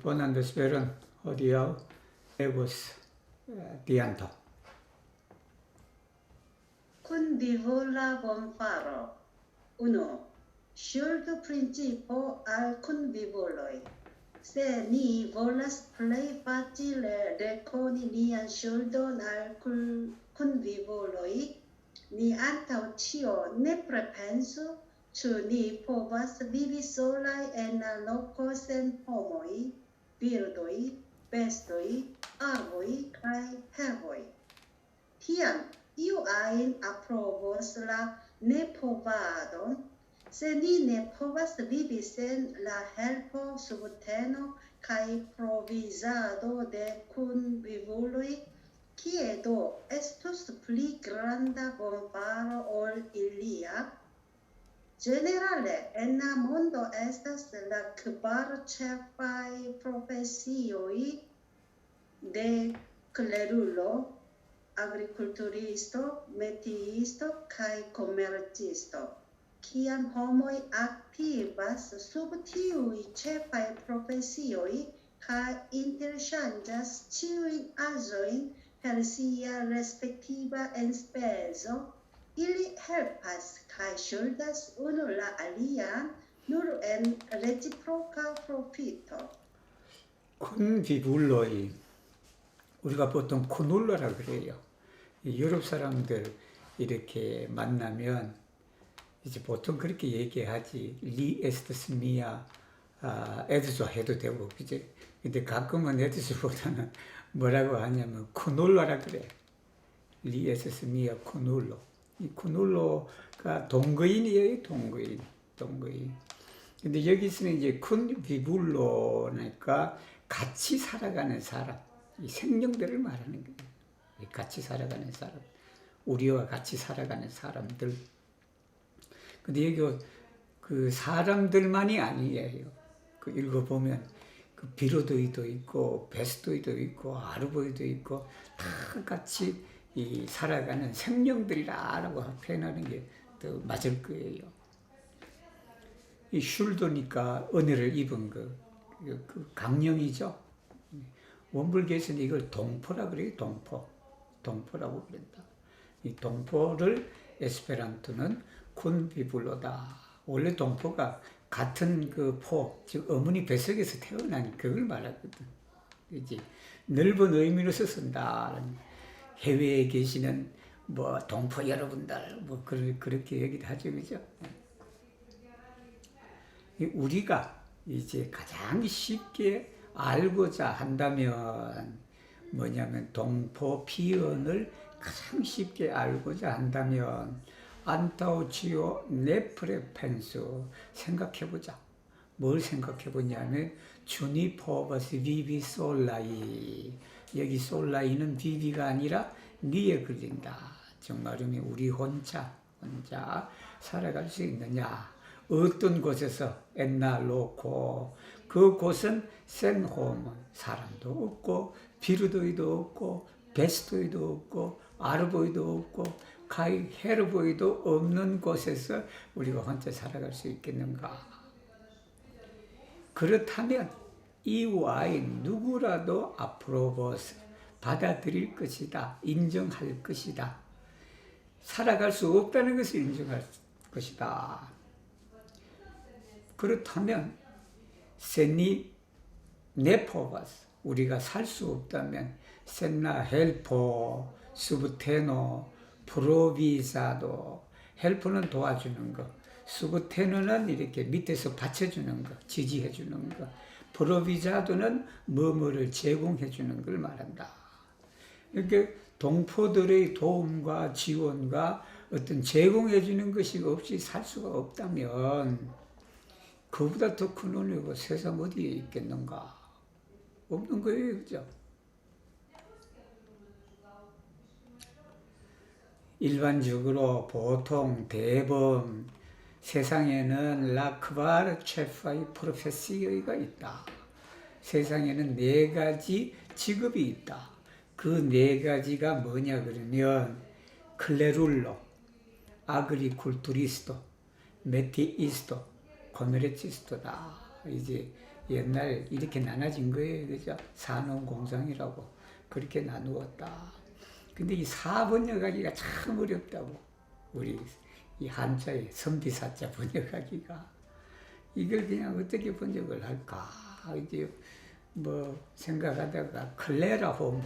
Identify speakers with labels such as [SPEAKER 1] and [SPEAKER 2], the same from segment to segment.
[SPEAKER 1] Buenas esperan, odiao, vos dianto.
[SPEAKER 2] Con vivo la bonfaro. 1. Ŝuldo principo al kunvivoloj. Se ni volas plej facile rekoni nian ŝuldon al kunvivoloj, ni antaŭ ĉio nepre pensu, ĉu ni povas vivi solaj en la loko sen homoj, birdoj, bestoj, arboj kaj herboj. Tiam iu ajn aprobos la nepovadon, se ni ne povas vivi sen la helpo, subteno kaj provizado de kunvivuloj, kie do estus pli granda bonfaro ol ilia? Generale, en la mondo estas la kvar ĉefaj profesioj de klerulo, agrikulturisto, metiisto kaj komercisto. Kiam homoj aktivas sub tiuj ĉefaj profesioj kaj interŝanĝas ĉiujn aĵojn per sia respektiva enspezo, ili helpas kaj ŝuldas unu la alian nur en reciproca profito.
[SPEAKER 1] 쿤비불로이 우리가 보통 쿠눌러라 그래요. 유럽 사람들 이렇게 만나면 이제 보통 그렇게 얘기하지. 리 에스트스 미아 에드소 해도 되고, 그지? 근데 가끔은 에드소보다는 뭐라고 하냐면 쿠눌러라 그래. 리 에스트스 미아 쿠눌러. 이 쿠눌러가 동거인이에요, 동거인. 근데 여기서는 이제 쿤비불로니까 같이 살아가는 사람, 이 생명들을 말하는 거예요. 같이 살아가는 사람, 우리와 같이 살아가는 사람들. 근데 여기 그 사람들만이 아니에요. 그 읽어보면 그 비로도이도 있고 베스도이도 있고 아르보이도 있고 다 같이 이 살아가는 생명들이라고 표현하는 게 더 맞을 거예요. 이 슐도니까 은혜를 입은 그 강령이죠. 원불교에서는 이걸 동포라 그래요. 동포라고 그런다. 이 동포를 에스페란토는 쿤비불로다. 원래 동포가 같은 그 포, 즉 어머니 뱃속에서 태어난 그걸 말하거든. 그지? 넓은 의미로서 쓴다. 해외에 계시는 뭐 동포 여러분들 뭐 그렇게 얘기도 하죠, 그죠? 우리가 이제 가장 쉽게 알고자 한다면 뭐냐면 동포 피언을 가장 쉽게 알고자 한다면 안타우치오 네프레펜수 생각해보자. 뭘 생각해보냐면 주니포버스 비비 솔라이. 여기 솔라이는 비비가 아니라 니에 걸린다. 정말이면 우리 혼자 살아갈 수 있느냐. 어떤 곳에서 엔나로코 그 곳은 센홈 사람도 없고 비르도이도 없고 베스토이도 없고 아르보이도 없고 카이 헤르보이도 없는 곳에서 우리가 혼자 살아갈 수 있겠는가? 그렇다면 이와의 누구라도 앞으로 받아들일 것이다. 인정할 것이다. 살아갈 수 없다는 것을 인정할 것이다. 그렇다면 세니 네포바스 우리가 살 수 없다면 센나 헬포 수브테노 프로비사도 헬포는 도와주는 거, 수브테노는 이렇게 밑에서 받쳐주는 거, 지지해주는 거, 프로비자도는 뭐뭐를 제공해주는 걸 말한다. 이렇게 동포들의 도움과 지원과 어떤 제공해주는 것이 없이 살 수가 없다면 그보다 더 큰 은혜가 세상 어디에 있겠는가? 없는 거예요, 그죠? 일반적으로 보통 대범 세상에는 라크바르 체파이 프로페시어가 있다. 세상에는 4가지 직업이 있다. 그 4가지가 뭐냐 그러면 클레룰로, 아그리쿨투리스토, 메티이스토, 코메레치스토다. 이제 옛날 이렇게 나눠진 거예요. 그죠? 산업공상이라고 그렇게 나누었다. 근데 이 사 번역하기가 참 어렵다고. 우리 이 한자의 선비사자 번역하기가. 이걸 그냥 어떻게 번역을 할까? 이제 뭐 생각하다가 클레라 호모.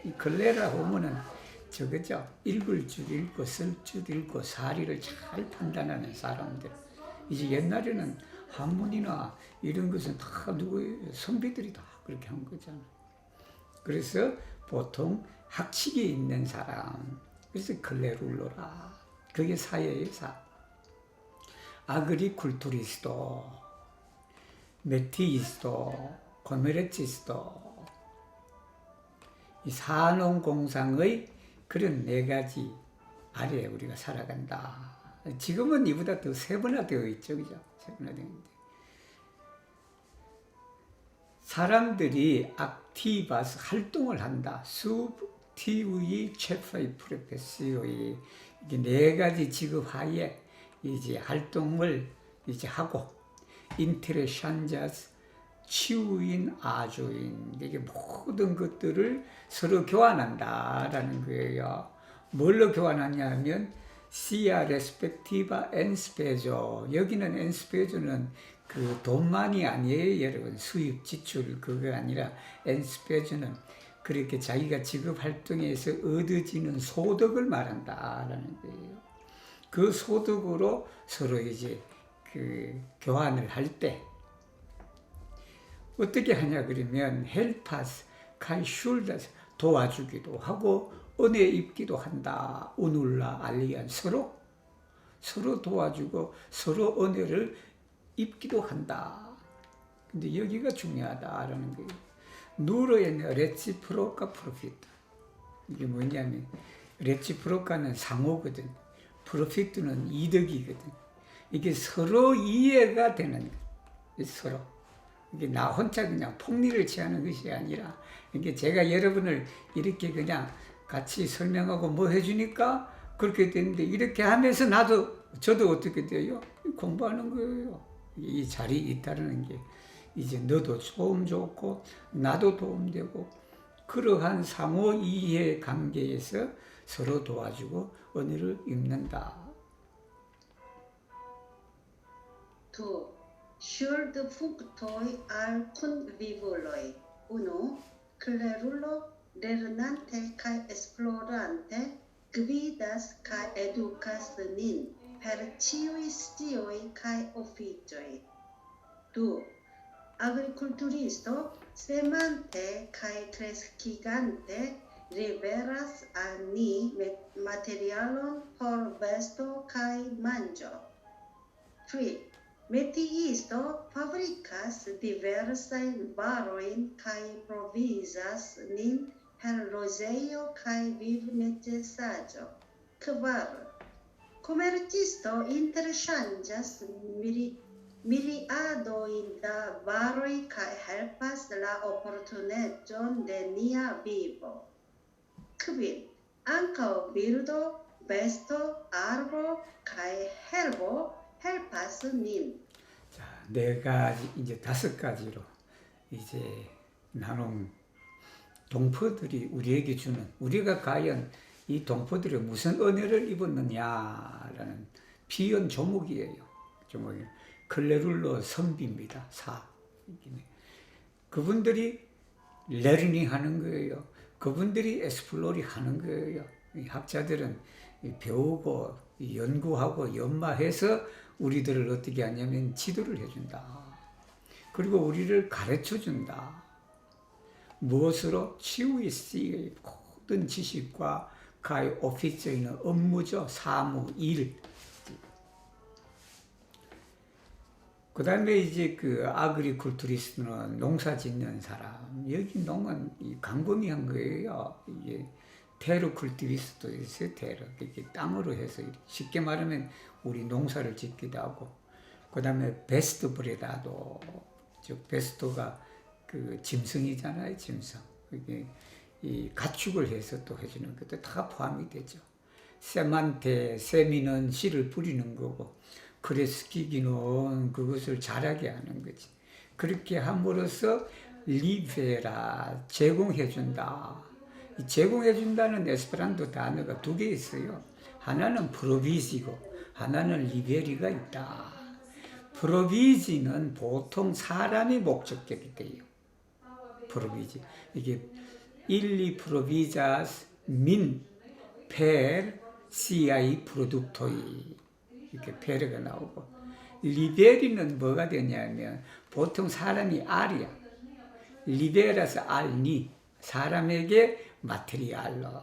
[SPEAKER 1] 이 클레라 호모는 저거죠. 읽을 줄 읽고 쓸 줄 읽고 사리를 잘 판단하는 사람들. 이제 옛날에는 한문이나 이런 것은 다 누구예요? 선비들이 다 그렇게 한 거잖아. 그래서 보통 학칙이 있는 사람. 그래서 클레룰로라. 그게 사예요, 사. 아그리쿨투리스토, 메티이스토, 코메르치스토. 이 산업공상의 그런 네 가지 아래에 우리가 살아간다. 지금은 이보다 더 세분화되어 있죠, 그죠? 세분화되어 있는데. 사람들이 악티바스 활동을 한다. 수티우이 체파이 프레페시오이 이게 네 가지 직업 하에 이제 활동을 이제 하고 인테레샨자스 치유인 아주인 이게 모든 것들을 서로 교환한다라는 거예요. 뭘로 교환하냐면 시아 레스펙티바 엔스페조 여기는 엔스페조는 그 돈만이 아니에요, 여러분. 수입 지출 그거 아니라 엔스페조는 그렇게 자기가 직업 활동에서 얻어지는 소득을 말한다라는 거예요. 그 소득으로 서로 이제 그 교환을 할 때 어떻게 하냐 그러면 헬파스 카이슐다스 도와주기도 하고 은혜 입기도 한다. 우눌라 알리안 서로 도와주고 서로 은혜를 입기도 한다. 근데 여기가 중요하다라는 거예요. 누르에는 레치프로카 프로피트. 이게 뭐냐면 레치프로카는 상호거든. 프로피트는 이득이거든. 이게 서로 이해가 되는 거예요. 서로. 이게 나 혼자 그냥 폭리를 취하는 것이 아니라 이게 제가 여러분을 이렇게 그냥 같이 설명하고 뭐 해주니까 그렇게 되는데 이렇게 하면서 저도 어떻게 돼요? 공부하는 거예요. 이 자리에 있다는 게 이제 너도 도움 좋고 나도 도움되고 그러한 상호 이해 관계에서 서로 도와주고 은혜를 입는다.
[SPEAKER 2] 두, Should functoi al convivuloi. Uno, Clerullo lernante cae esplorante gvidas cae educas nin per ciui stioi cae officioi. Du, Agriculturisto semante cae crescigante riveras al ni materialon por vesto cae manjo. 3. Metiisto fabricas diversain varoin cae provisas nin per logeio cae viv necessario. 4. Comercisto interchangas miriadoin da varoi cae helpas la opportuneton de nia vivo. 5. Ankaŭ birdo, besto, arbo cae herbo helpas nin.
[SPEAKER 1] 자, 네 가지 이제 다섯 가지로 이제 나눈 동포들이 우리에게 주는 우리가 과연 이 동포들이 무슨 은혜를 입었느냐라는 비연 조목이에요. 클레룰로 선비입니다. 그분들이 레르닝 하는 거예요. 그분들이 에스플로리 하는 거예요. 학자들은 배우고 연구하고 연마해서 우리들을 어떻게 하냐면 지도를 해준다. 그리고 우리를 가르쳐준다. 무엇으로? 치유이스의 모든 지식과 가이 오피스에 업무죠. 사무, 일. 그 다음에 이제 그 아그리쿨투리스트는 농사 짓는 사람. 여기 농은 광범위한 거예요. 이게 테르쿨티비스도 있어요. 이렇게 땅으로 해서 쉽게 말하면 우리 농사를 짓기도 하고. 그 다음에 베스트 브레다도, 즉 베스트가 그 짐승이잖아요. 짐승. 이게 이 가축을 해서 또 해주는 것도 다 포함이 되죠. 세만테, 세미는 씨를 뿌리는 거고, 크레스키기는 그것을 자라게 하는 거지. 그렇게 함으로써 리베라 제공해준다. 이 제공해준다는 에스페란토 단어가 두 개 있어요. 하나는 프로비지고 하나는 리베리가 있다. 프로비지는 보통 사람이 목적격이 돼요. 프로비지 이게 일리 프로비자스 민 per CI 프로덕토이 이렇게 페르가 나오고 리베리는 뭐가 되냐면 보통 사람이 알이야. 리베라서 알니 사람에게 마테리알로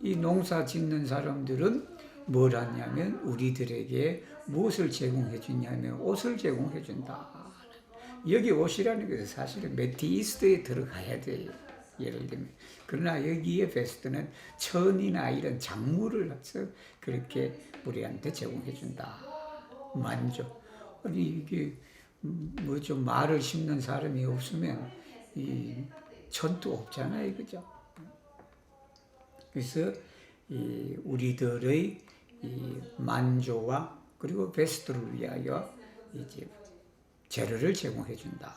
[SPEAKER 1] 이 농사 짓는 사람들은 뭘 하냐면 우리들에게 무엇을 제공해 주냐면 옷을 제공해 준다. 여기 옷이라는 것은 사실은 메티이스트에 들어가야 돼요. 예를 들면. 그러나 여기에 베스트는 천이나 이런 작물을 해서 그렇게 우리한테 제공해 준다. 만족. 아니 이게 뭐 좀 말을 심는 사람이 없으면 이 천도 없잖아요, 그죠? 그래서 이 우리들의 이 만조와 그리고 베스트를 위하여 이제 재료를 제공해 준다.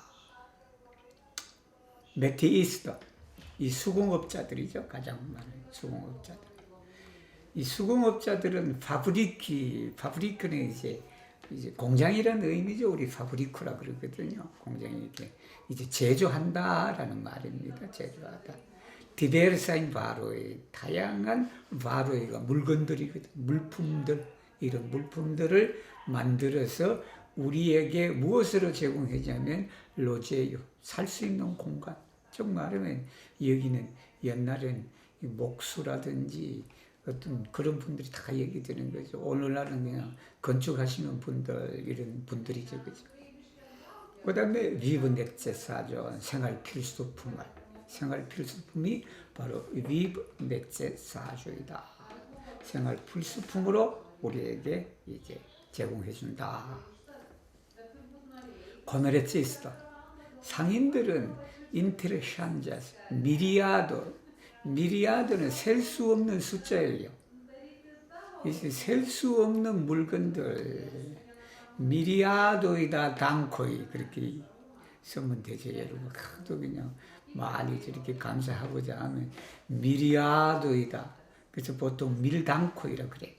[SPEAKER 1] 메티이스트 이 수공업자들이죠, 가장 많은 수공업자들. 이 수공업자들은 파브리크는 이제 공장이라는 의미죠. 우리 파브리쿠라 그러거든요. 공장이 이렇게 이제 제조한다라는 말입니다. 제조하다. 디베르사인 바로이 다양한 바로이가 물건들이거든. 물품들 이런 물품들을 만들어서 우리에게 무엇으로 제공하냐면 로제요 살 수 있는 공간. 즉 말하면 여기는 옛날엔 목수라든지 어떤 그런 분들이 다 얘기되는 거죠. 오늘날은 그냥 건축하시는 분들 이런 분들이죠, 그죠. 그다음에 위브 넷제사죠. 생활 필수품을 생활 필수품이 바로 위브 넷제사조이다. 생활 필수품으로 우리에게 이제 제공해 준다. 코메레치스트 상인들은 인테레샨자스 미리아드는 셀 수 없는 숫자예요. 이제 셀 수 없는 물건들 미리아도이다 당코이 그렇게 쓰면 되죠. 여러분 하도 그냥 많이 저렇게 감사하고자 하면 미리아도이다. 그래서 보통 밀당코이라 그래.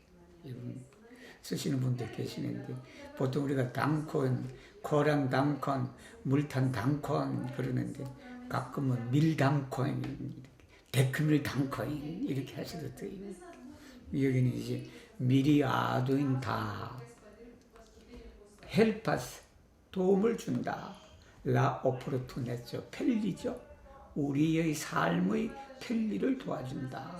[SPEAKER 1] 쓰시는 분들 계시는데 보통 우리가 당콘, 코랑 당콘, 물탄 당콘 그러는데 가끔은 밀당콘, 데크밀 당콘 이렇게 하셔도 돼요. 여기는 이제 미리아도인 다 헬파스 도움을 준다. 라 오포르투네죠 편리죠. 우리의 삶의 편리를 도와준다.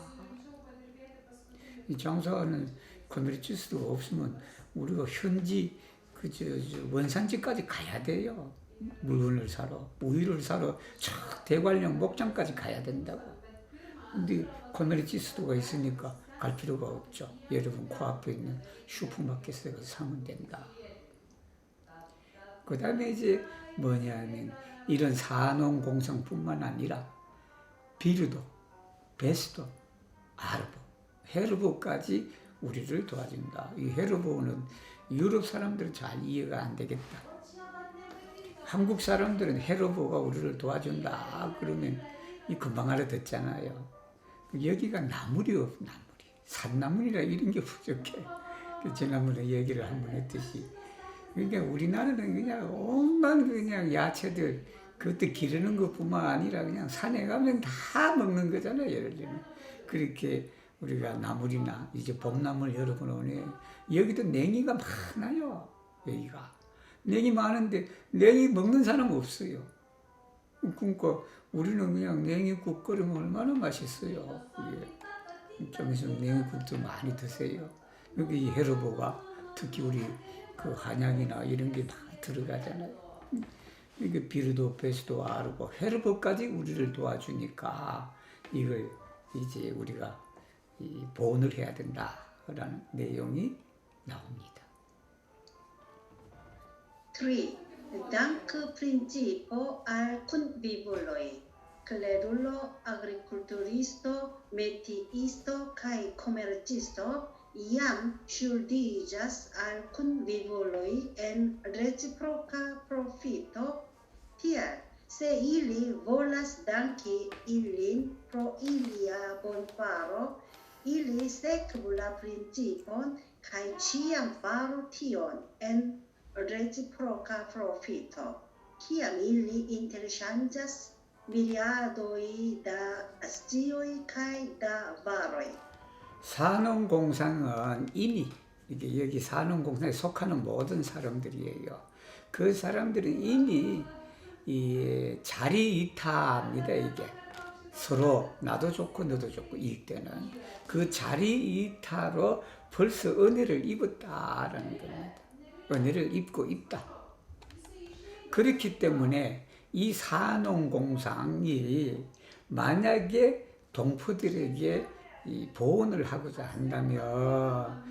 [SPEAKER 1] 이 장사하는 커뮤니티스트가 없으면 우리가 현지 원산지까지 가야 돼요. 물건을 사러 우유를 사러 저 대관령 목장까지 가야 된다고. 근데 커뮤니티스트가 있으니까 갈 필요가 없죠. 여러분 코앞에 있는 슈퍼마켓에 가서 사면 된다. 그 다음에 이제 뭐냐면 이런 산업공상뿐만 아니라 비르도, 베스도, 아르보, 헤르보까지 우리를 도와준다. 이 헤르보는 유럽 사람들은 잘 이해가 안 되겠다. 한국 사람들은 헤르보가 우리를 도와준다. 그러면 이 금방 알아듣잖아요. 여기가 나물이 없, 나물이. 산나물이라 이런 게 부족해. 지난번에 얘기를 한번 했듯이. 그러니까 우리나라는 그냥 온갖 그냥 야채들 그것도 기르는 것뿐만 아니라 그냥 산에 가면 다 먹는 거잖아요. 예를 들면 그렇게 우리가 나물이나 이제 봄나물 여러분 오네. 여기도 냉이가 많아요. 여기가 냉이 많은데 냉이 먹는 사람 없어요. 그러니까 우리는 그냥 냉이국 끓이면 얼마나 맛있어요. 좀 있으면 냉이국도 많이 드세요. 여기 이 헤르보가 특히 우리 그 한약이나 이런 게 다 들어가잖아요. 이게 비르도 베스도 아르고 헤르보까지 우리를 도와주니까 이걸 이제 우리가 보온을 해야 된다라는 내용이 나옵니다.
[SPEAKER 2] 3. Dank principio al convivuloi, clerulo agriculturisto, metiisto kai comercisto, iam shuldigas al convivuloi en reciproca profito Tial, se ili volas danki ilin pro ilia bonfaro, ili sekvu la principon kaj ĉiam faru tion en reciproka profito. Kiam ili interŝanĝas miliardoj da scioj kaj da varoj.
[SPEAKER 1] 산업공상은 이미 이게 여기 산업공상에 속하는 모든 사람들이에요. 그 사람들은 이미 이 자리 이타입니다. 이게 서로 나도 좋고 너도 좋고 이익되는 그 자리 이타로 벌써 은혜를 입었다라는 겁니다. 은혜를 입고 있다. 그렇기 때문에 이 산업공상이 만약에 동포들에게 이 보온을 하고자 한다면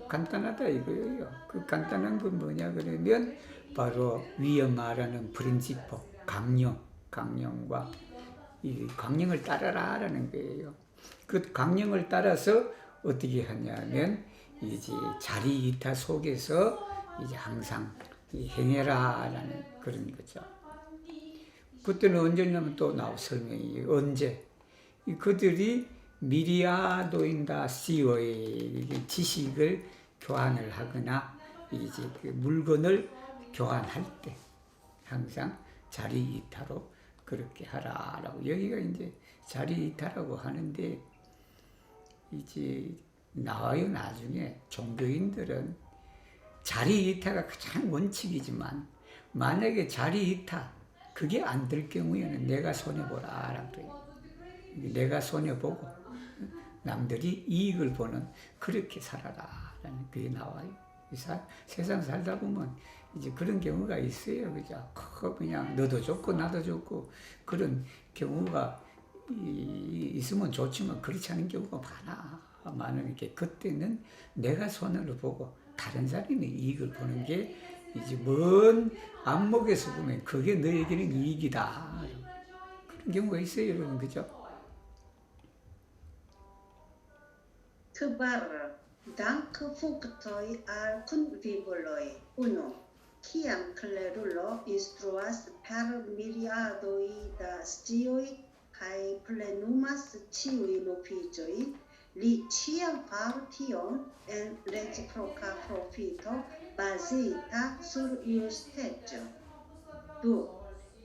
[SPEAKER 1] 간단하다 이거예요. 그 간단한 건 뭐냐 그러면 바로 위에 말하는 프린시포 강령과 이 강령을 따라라라는 거예요. 그 강령을 따라서 어떻게 하냐면 이제 자리 이타 속에서 이제 항상 행해라라는 그런 거죠. 그때는 언제냐면 또 설명이 언제 그들이 미리아도인다 시오의 지식을 교환을 하거나 이제 그 물건을 교환할 때 항상 자리 이타로 그렇게 하라라고 여기가 이제 자리 이타라고 하는데 이제 나와요. 나중에 종교인들은 자리 이타가 가장 원칙이지만 만약에 자리 이타 그게 안 될 경우에는 내가 손해보라라고 그래요. 내가 손해보고 남들이 이익을 보는 그렇게 살아라라는 그게 나와요. 세상 살다 보면 이제 그런 경우가 있어요. 그죠? 그냥 너도 좋고 나도 좋고 그런 경우가 있으면 좋지만 그렇지 않은 경우가 많으니까 그때는 내가 손해를 보고 다른 사람이 이익을 보는 게 이제 먼 안목에서 보면 그게 너에게는 이익이다. 그런 경우가 있어요, 여러분. 그죠?
[SPEAKER 2] Kvar, dank funktoj al kunvivuloj. 1. Kiam klerulo instruas per miliardoj da scioj kaj plenumas ĉiujn ofiĉojn, li ĉiam faru tion en reciproka profito bazita sur justeco. 2.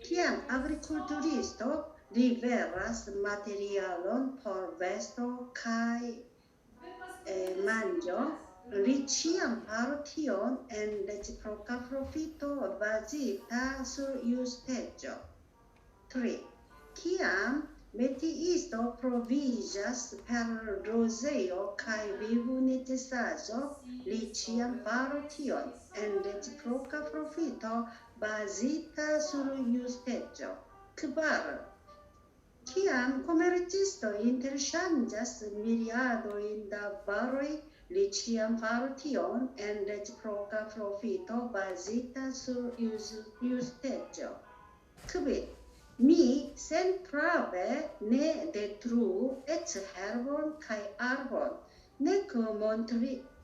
[SPEAKER 2] Kiam agrikulturisto liveras materialon por vesto kaj manĝo, li ĉiam faru tion en reciproka profito bazita sur justeco. 3. Kiam metiisto proviĝas per rozeo kaj vivnecesaĵo, li ĉiam faru tion en reciproka profito bazita sur justeco. 4. Kiam komercisto interŝanĝas miliardojn da varoj, li ĉiam faru tion en reciproka profito bazita sur justeco. 5. Mi senprave ne detruu eĉ herbon kaj arbon, nek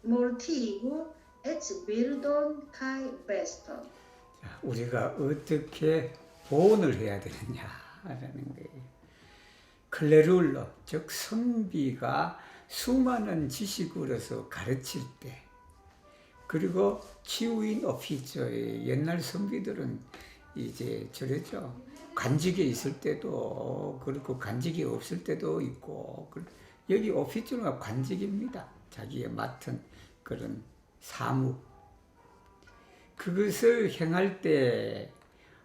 [SPEAKER 2] mortigu eĉ birdon kaj beston.
[SPEAKER 1] 우리가 어떻게 보온을 해야 되느냐라는 거예요. 클레룰러, 즉 선비가 수많은 지식으로서 가르칠 때, 그리고 치우인 오피처의 옛날 선비들은 이제 저랬죠. 관직에 있을 때도 그렇고 관직이 없을 때도 있고, 여기 오피처가 관직입니다. 자기의 맡은 그런 사무. 그것을 행할 때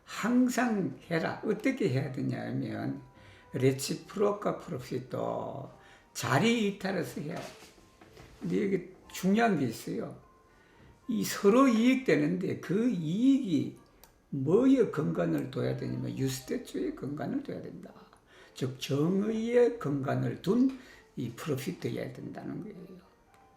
[SPEAKER 1] 항상 해라. 어떻게 해야 되냐면 레치프로카 프로피토 자리 이탈해서 해야 돼. 근데 여기 중요한 게 있어요. 이 서로 이익되는데 그 이익이 뭐에 근간을 둬야 되냐면 유스테초의 근간을 둬야 된다. 즉 정의의 근간을 둔 이 프로피트여야 된다는 거예요.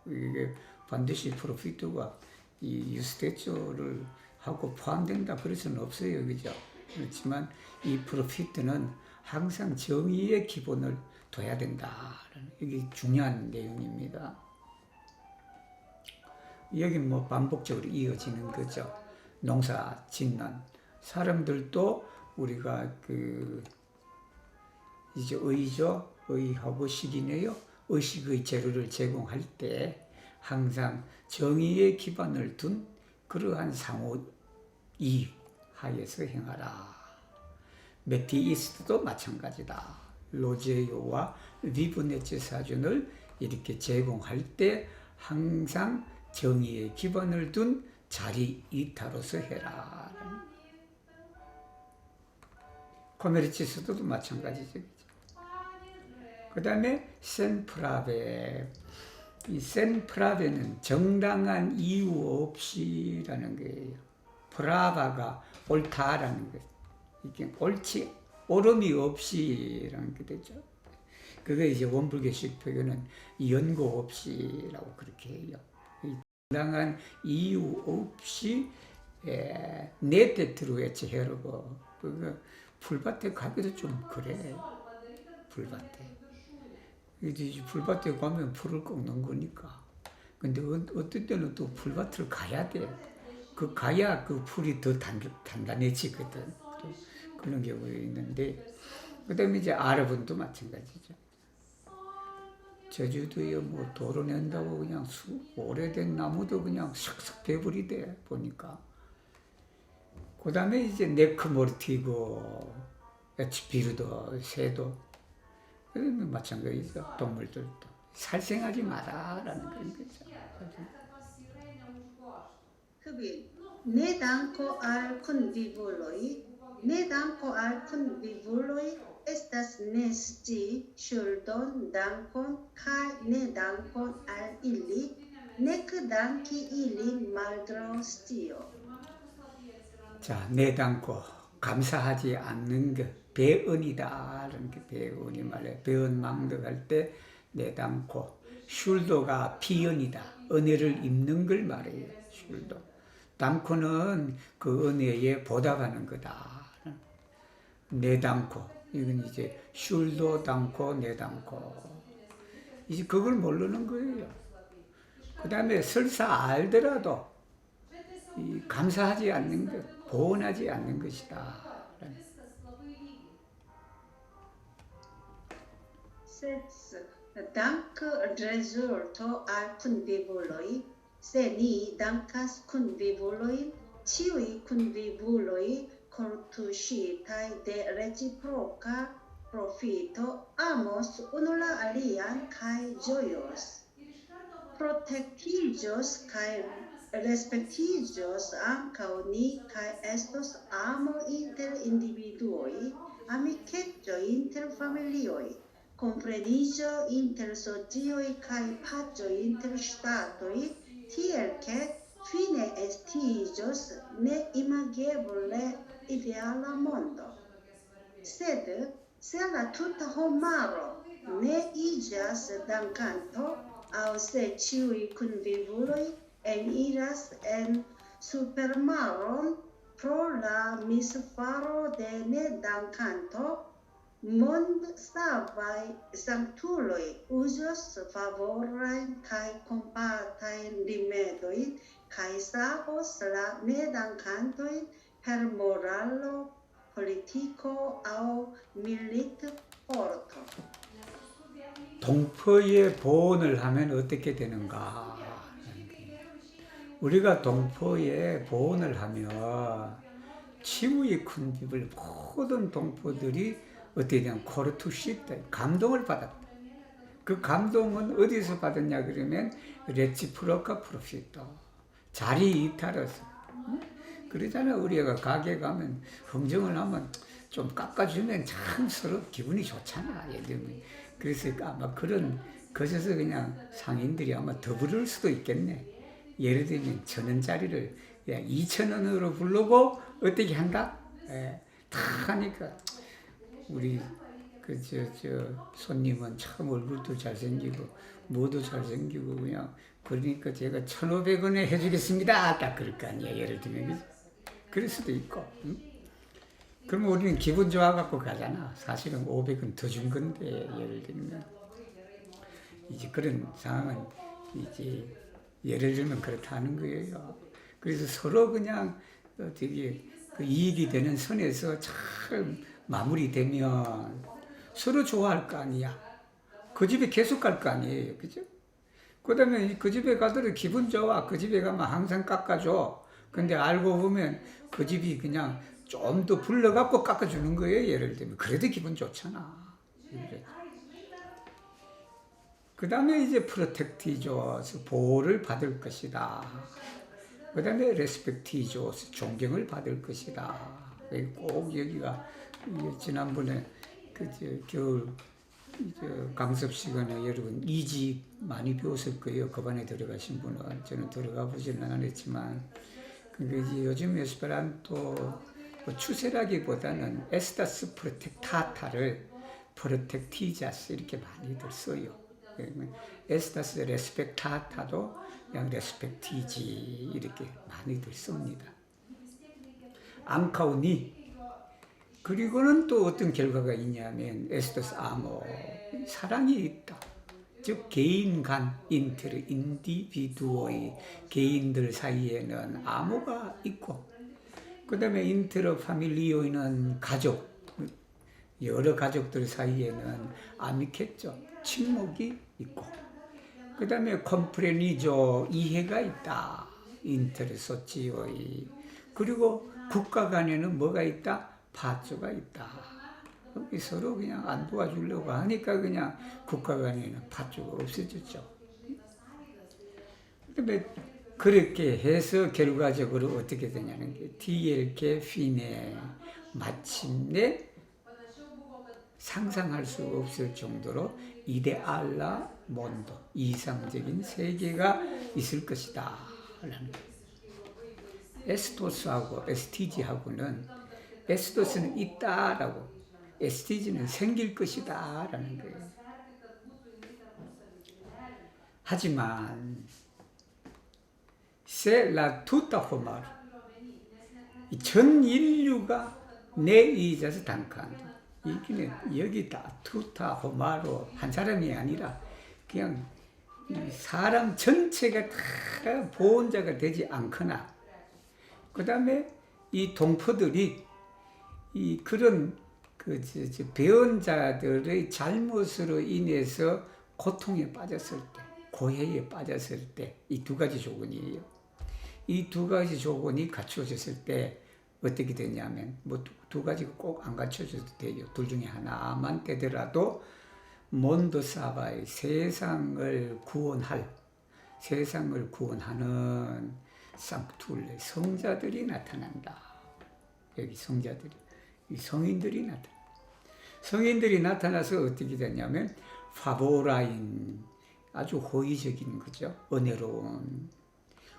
[SPEAKER 1] 이게 반드시 프로피트가 이 유스테초를 하고 포함된다 그럴 수는 없어요. 그죠? 그렇지만 이 프로피트는 항상 정의의 기본을 둬야 된다. 이게 중요한 내용입니다. 여기 반복적으로 이어지는 거죠. 농사 짓는 사람들도 우리가 그 이제 의하고 식이네요. 의식의 재료를 제공할 때 항상 정의에 기반을 둔 그러한 상호 이익 하에서 행하라. 메티이스트도 마찬가지다. 로제요와 리브네츠 사전을 이렇게 제공할 때 항상 정의에 기반을 둔 자리 이타로서 해라. 코메르치스도 마찬가지죠. 그 다음에 센프라베. 이 센프라베는 정당한 이유 없이라는 거예요. 프라바가 옳다라는 거예요. 이게 옳음이 없이라는 게 되죠. 그게 이제 원불교식 표현은 연고 없이라고 그렇게 해요. 정당한 이유 없이 내 뜻대로 해치 해르고 그거 풀밭에 가기도 좀 그래. 풀밭에. 이제 풀밭에 가면 풀을 꺾는 거니까. 근데 어떤 때는 또 풀밭을 가야 돼. 그 가야 그 풀이 더 단단해지거든. 그런 경우가 있는데, 그 다음에 이제 아랍은도 마찬가지죠. 제주도에 뭐 도로 낸다고 그냥 오래된 나무도 그냥 싹싹 배불이 돼, 보니까. 그 다음에 이제 네크모르티고, 에치피르도, 새도, 마찬가지죠. 동물들도. 살생하지 마라라는 그런 거죠.
[SPEAKER 2] 흡입. Nedanko al convivuloi, nedanko al convivuloi estas nesci shuldon dankon kai nedankon al illi, nek danki ilin malgraŭ scio.
[SPEAKER 1] 자, 내담고 감사하지 않는 것, 배은이다. 이런 게 배은이 말해. 배은 망덕할 때 내담고. 슐도가 피연이다. 은혜를 입는 걸 말해요. 슐도. 담코는 그 은혜에 보답하는 거다. 내담고. 이건 이제 슐도 담고 내담고. 이제 그걸 모르는 거예요. 그 다음에 설사 알더라도 감사하지 않는 것, 보온하지 않는 것이다.
[SPEAKER 2] Sed dank rezulto al convivuloi, se ni dankas convivuloi, ĉiuj convivuloi kortuŝitaj de reciproka profito amos unu la alian kaj ĝojos. Protektiĝos kaj respektiĝos ankaŭ ni kaj estos amo inter individuoj, amikeco inter familioj, kompreniĝo inter socioj kaj paco inter ŝtatoj, tiel ke fine estiĝos neimageble ideala mondo. Sed se la tuta homaro ne iĝas dankanto, aŭ se ĉiuj kunvivuloj eniras en supermaron pro la misfaro de nedankanto, mondsavaj sanktuloj uzos favorajn kaj kompatajn rimedojn kaj savos la nedankantojn per moralo, politiko aŭ militforto.
[SPEAKER 1] 동포의 보온을 하면 어떻게 되는가? 우리가 동포의 보온을 하면 치유의 큰 집을 모든 동포들이 어떻게 되냐면 코르투시다 감동을 받았다. 그 감동은 어디서 받았냐 그러면 레치프로카 프로피토 자리 이탈해서. 그러잖아. 우리가 가게 가면 흥정을 하면 좀 깎아주면 참 서로 기분이 좋잖아. 예를 들면. 그래서 아마 그런 것에서 그냥 상인들이 아마 더 부를 수도 있겠네. 예를 들면 1,000원짜리를 2,000원으로 부르고 어떻게 한다? 다 하니까 우리 손님은 참 얼굴도 잘생기고 뭐도 잘생기고 그냥 그러니까 제가 1,500원에 해주겠습니다. 딱 그럴 거 아니야. 예를 들면 그럴 수도 있고. 응? 그러면 우리는 기분 좋아갖고 가잖아. 사실은 500원 더 준 건데 예를 들면 이제 그런 상황은 이제 예를 들면 그렇다는 거예요. 그래서 서로 그냥 되게 그 이익이 되는 선에서 잘 마무리되면 서로 좋아할 거 아니야. 그 집에 계속 갈 거 아니에요. 그죠? 그 다음에 그 집에 가더라도 기분 좋아. 그 집에 가면 항상 깎아줘. 근데 알고 보면 그 집이 그냥 좀 더 불러갖고 깎아주는 거예요. 예를 들면. 그래도 기분 좋잖아. 그 다음에 이제 프로텍티조스, 보호를 받을 것이다. 그 다음에 레스펙티조스, 존경을 받을 것이다. 꼭 여기가 지난번에 겨울 강습 시간에 여러분 이집 많이 배웠을 거예요. 그 반에 들어가신 분은. 저는 들어가 보지는 않았지만 이제 요즘 에스페란토 추세라기보다는 에스타스 프로텍타타를 프로텍티자스 이렇게 많이들 써요. 에스타스 레스펙타타도 그냥 레스펙티지 이렇게 많이들 씁니다. 앙카우니 그리고는 또 어떤 결과가 있냐면 에스타스 아모 사랑이 있다. 즉 개인 간 인테르 인디비두어의 개인들 사이에는 아모가 있고 그 다음에 인테르 파밀리오이는 가족 여러 가족들 사이에는 아미케죠 친목이 있고 그 다음에 컴프레니조 이해가 있다 인테르 소치오이 그리고 국가 간에는 뭐가 있다 파조가 있다. 서로 그냥 안 도와주려고 하니까 그냥 국가 간에는 파조가 없어졌죠. 그다음에 그렇게 해서 결과적으로 어떻게 되냐는 게 DLK 피네 마침내 상상할 수 없을 정도로 이데알라 몬도 이상적인 세계가 있을 것이다 라는 거예요. 에스토스하고 STG하고는 에스토스는 있다라고 STG는 생길 것이다 라는 거예요. 하지만 세라 투타 호마르 전 인류가 내 의자에서 단칸다. 이기는 여기다 투타 호마로 한 사람이 아니라 그냥 사람 전체가 다 보온자가 되지 않거나 그 다음에 이 동포들이 이 그런 배운 자들의 잘못으로 인해서 고통에 빠졌을 때, 고해에 빠졌을 때, 이 두 가지 조건이에요. 이 두 가지 조건이 갖추어졌을 때 어떻게 되냐면, 뭐 두 가지가 꼭 안 갖춰져도 돼요. 둘 중에 하나만 되더라도 몬도사바의 세상을 구원하는 상투레 성자들이 나타난다. 여기 성자들이, 이 성인들이 나타난다. 성인들이 나타나서 어떻게 되냐면 파보라인 아주 호의적인 거죠. 은혜로운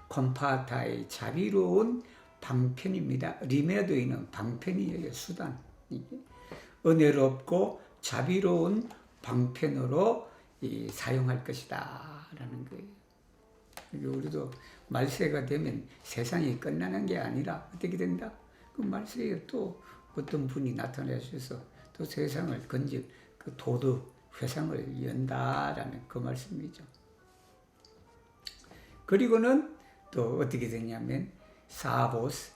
[SPEAKER 1] 콤파타의 자비로운 방편입니다. 리메도이는 방편이에요. 수단. 은혜롭고 자비로운 방편으로 사용할 것이다 라는 거예요. 우리도 말세가 되면 세상이 끝나는 게 아니라 어떻게 된다? 그 말세에 또 어떤 분이 나타나셔서 또 세상을 건질 그 도덕 회상을 연다라는 그 말씀이죠. 그리고는 또 어떻게 되냐면 사보스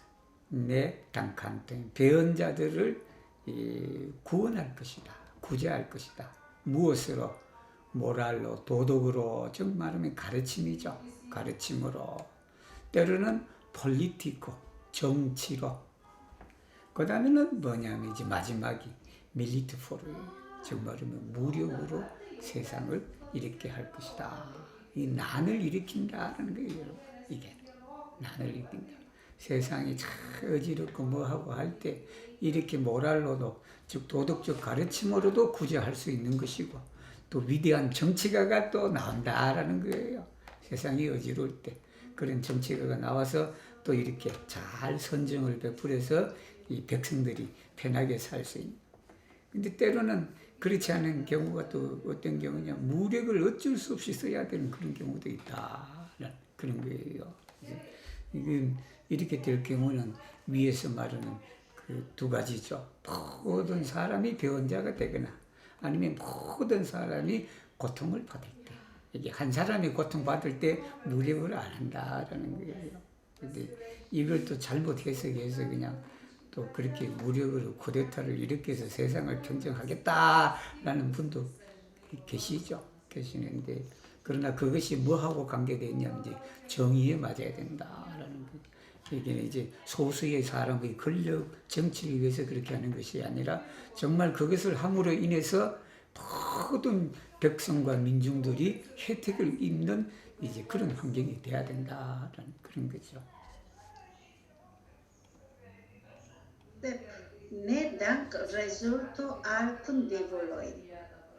[SPEAKER 1] 네 단칸테 배운 자들을 구원할 것이다. 구제할 것이다. 무엇으로? 모랄로 도덕으로 즉 말하면 가르침이죠. 가르침으로 때로는 폴리티코 정치로 그 다음에는 뭐냐면 이제 마지막이 밀리트포르 즉 말하면 무력으로 세상을 일으키게 할 것이다. 이 난을 일으킨다라는 거예요. 여러분. 이게 난을 일으킨다. 세상이 참 어지럽고 뭐하고 할 때 이렇게 모랄로도 즉 도덕적 가르침으로도 구제할 수 있는 것이고 또 위대한 정치가가 또 나온다라는 거예요. 세상이 어지러울 때 그런 정치가가 나와서 또 이렇게 잘 선정을 베풀어서 이 백성들이 편하게 살 수 있는. 근데 때로는 그렇지 않은 경우가 또 어떤 경우냐 무력을 어쩔 수 없이 써야 되는 그런 경우도 있다. 그런 거예요. 이렇게 될 경우는 위에서 말하는 그 두 가지죠. 모든 사람이 배운 자가 되거나 아니면 모든 사람이 고통을 받을 때 이게 한 사람이 고통받을 때 무력을 안 한다라는 거예요. 근데 이걸 또 잘못 해석해서 그냥 또 그렇게 무력으로 쿠데타를 일으켜서 세상을 평정하겠다라는 분도 계시는데, 그러나 그것이 뭐하고 관계되냐면 이제 정의에 맞아야 된다라는 거. 이게 이제 소수의 사람의 권력 정치를 위해서 그렇게 하는 것이 아니라 정말 그것을 함으로 인해서 모든 백성과 민중들이 혜택을 입는 이제 그런 환경이 돼야 된다라는 그런 거죠.
[SPEAKER 2] Ne dank resulto al kunvivuloi.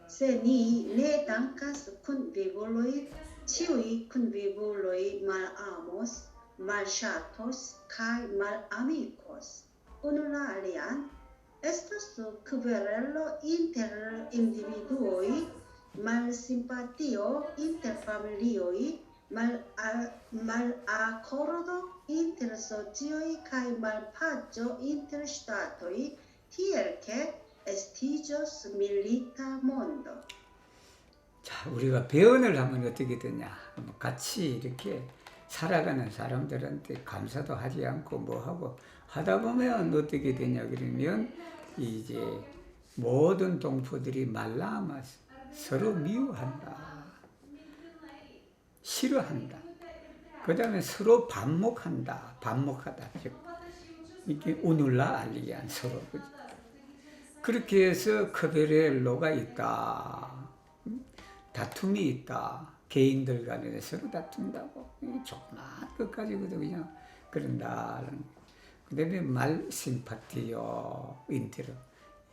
[SPEAKER 2] Se ni ne dankas kunvivuloi, ciui kunvivuloi malamos, malŝatos kaj malamikos. Unu la alian estas kverelo inter individuoj, malsimpatio inter familioj, malakordo inter socioj kaj malpaco inter ŝtatoj, tiel ke estiĝos milita mondo.
[SPEAKER 1] 자, 우리가 배언을 하면 어떻게 되냐? 같이 이렇게 살아가는 사람들한테 감사도 하지 않고 뭐 하고 하다 보면 어떻게 되냐 그러면 이제 모든 동포들이 말라마 서로 미워한다. 싫어한다. 그 다음에 서로 반목하다. 즉, 이게 우눌라 알리안 서로. 그렇게 해서 크베렐로가 있다. 다툼이 있다. 개인들 간에 서로 다툰다고. 조그만 것까지도 그냥 그런다. 그 다음에 말 심파티요. 인테르.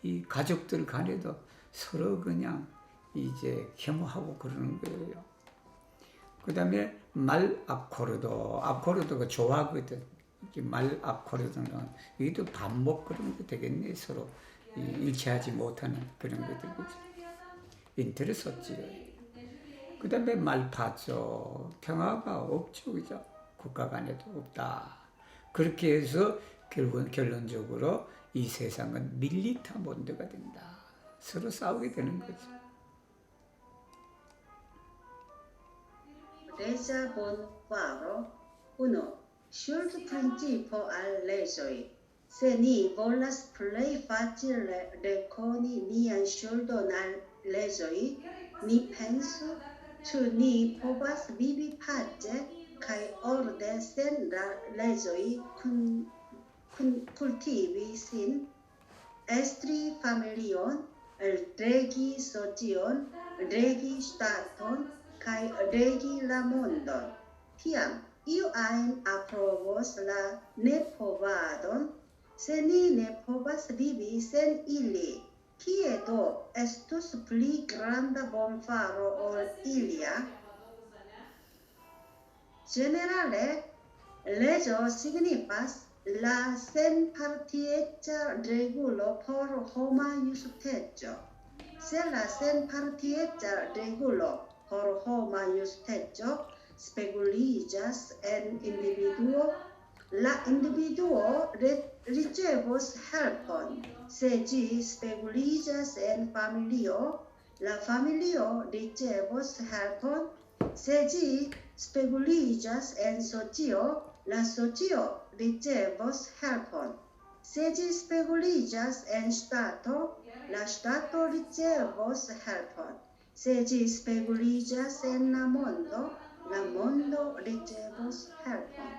[SPEAKER 1] 이 가족들 간에도 서로 그냥 이제 혐오하고 그러는 거예요. 그 다음에 말 아코르도가 좋아하거든. 말 아코르도는 이것도 반목 그런 거 되겠네. 서로 일치하지 못하는 그런 것들. 인테르 썼지. 그 다음에 말파죠. 평화가 없죠. 그죠? 국가 간에도 없다. 그렇게 해서 결론적으로 이 세상은 밀리타 몬드가 된다. 서로 싸우게 되는 거죠.
[SPEAKER 2] Regia bon quaro, 1. Ŝuldu principo al leĝoj. Se ni volas plej facile rekoni nian ŝuldon al leĝoj, ni pensu, ĉu ni povas vivi pace kaj orde sen la leĝoj kultivi sin, estri familion, regi socion, regi ŝtaton, kaj regi la mondon. Tiam iu ajn aprobos la nepovadon, se ni ne povas vivi sen ili. Kie do estus pli granda bonfaro ol ilia? Generale, leĝo signifas la senpartieca regulo por homa justeco. Se la senpartieca regulo por homa justeco speguliĝas en individuo, la individuo ricevos helpon. Se ĝi speguliĝas en familio, la familio ricevos helpon. Se ĝi speguliĝas en socio, la socio ricevos helpon. Se ĝi speguliĝas en ŝtato, la ŝtato ricevos helpon. Se ĝi speguliĝas en la mondo ricevos helpon.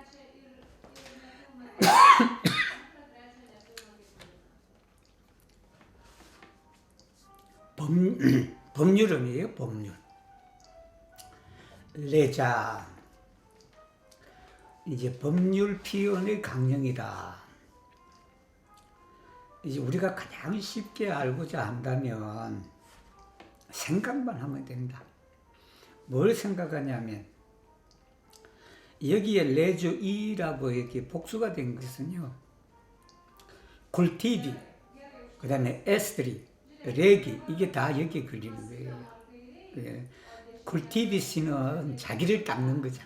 [SPEAKER 1] 법률은이에요, 법률. 레자. 이제 법률 피언의 강령이다. 이제 우리가 가장 쉽게 알고자 한다면 생각만 하면 된다. 뭘 생각하냐면 여기에 레조이라고 이렇게 복수가 된 것은요. 콜티비, 그 다음에 에스트리, 레기 이게 다 여기에 걸리는 거예요. 콜티비스는 자기를 닦는 거죠.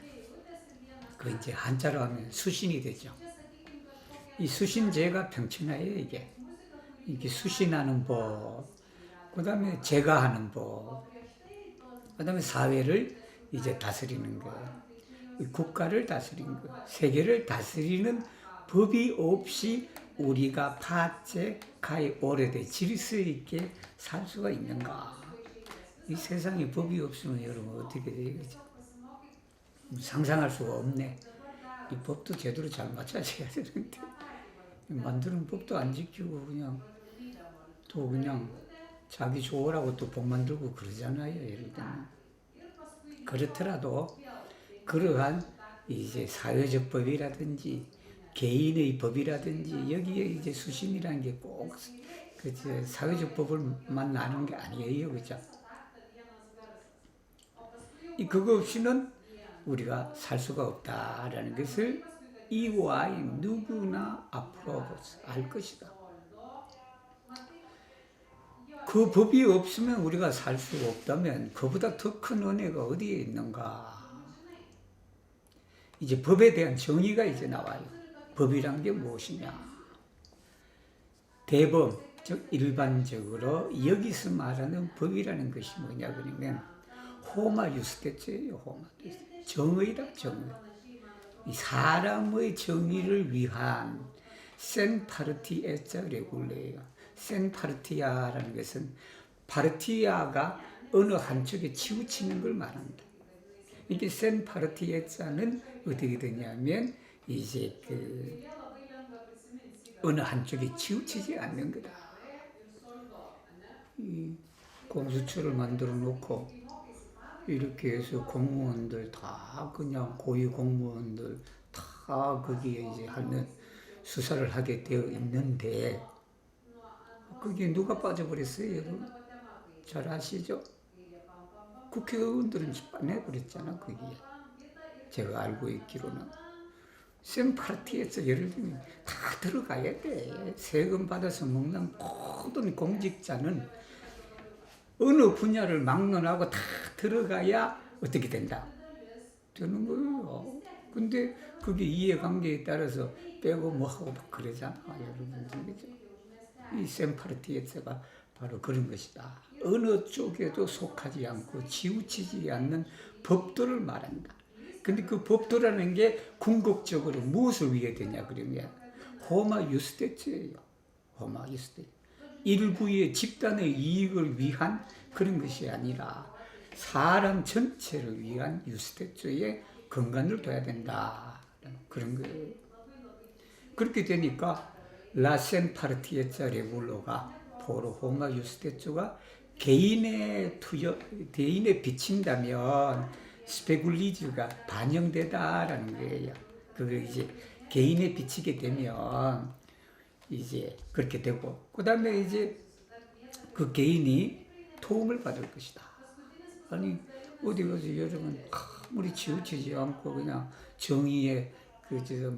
[SPEAKER 1] 그 이제 한자로 하면 수신이 되죠. 이 수신제가 평천하예요, 이게. 이게 수신하는 법, 그 다음에 제가하는 법, 그 다음에 사회를 이제 다스리는 거, 국가를 다스리는 거, 세계를 다스리는 법이 없이 우리가 파체 가히 오래돼 질서 있게 살 수가 있는가? 이 세상에 법이 없으면 여러분 어떻게 돼요? 상상할 수가 없네. 이 법도 제대로 잘 맞춰져야 되는데 만드는 법도 안 지키고 그냥 또 그냥 자기 좋으라고 또 복 만들고 그러잖아요. 예를 들면 그렇더라도 그러한 이제 사회적 법이라든지 개인의 법이라든지 여기에 이제 수신이라는 게 꼭 사회적 법을만 아는 게 아니에요, 그죠? 그거 없이는 우리가 살 수가 없다라는 것을 이와 누구나 앞으로 알 것이다. 그 법이 없으면 우리가 살 수가 없다면 그보다 더 큰 은혜가 어디에 있는가? 이제 법에 대한 정의가 이제 나와요. 법이란 게 무엇이냐? 대법, 즉 일반적으로 여기서 말하는 법이라는 것이 뭐냐 그러면 호마 유스테츠예요. 호마 유스테츠. 정의다, 정의. 이 사람의 정의를 위한 센파르티에자 레굴레예요. 센파르티아라는 것은 파르티아가 어느 한쪽에 치우치는 걸 말합니다. 이게 센파르티에자는 어떻게 되냐면 이제 어느 한쪽에 치우치지 않는 거다. 이 공수처를 만들어 놓고 이렇게 해서 공무원들 다 그냥 고위 공무원들 다 거기에 이제 하는 수사를 하게 되어 있는데 거기에 누가 빠져버렸어요, 여러분? 잘 아시죠? 국회의원들은 빠내버렸잖아, 거기에. 제가 알고 있기로는. 센파르티에서 예를 들면 다 들어가야 돼. 세금 받아서 먹는 모든 공직자는 어느 분야를 막론하고 다 들어가야 어떻게 된다? 되는 거예요. 근데 그게 이해관계에 따라서 빼고 뭐하고 막 그러잖아, 여러분들. 그죠? 이 센파르티에서가 바로 그런 것이다. 어느 쪽에도 속하지 않고 치우치지 않는 법도를 말한다. 근데 그 법도라는 게 궁극적으로 무엇을 위해 되냐 그러면 호마 유스테츠예요. 호마 유스테츠. 일부의 집단의 이익을 위한 그런 것이 아니라 사람 전체를 위한 유스테츠의 근간을 둬야 된다. 그런 거예요. 그렇게 되니까 라센파르티에자 레굴로가 포로 호마 유스테츠가 개인에 비친다면 스페굴리즈가 반영되다라는 거예요. 그걸 이제 개인에 비치게 되면 이제 그렇게 되고, 그 다음에 이제 그 개인이 도움을 받을 것이다. 아니, 어디 가서 여러분 아무리 치우치지 않고 그냥 정의에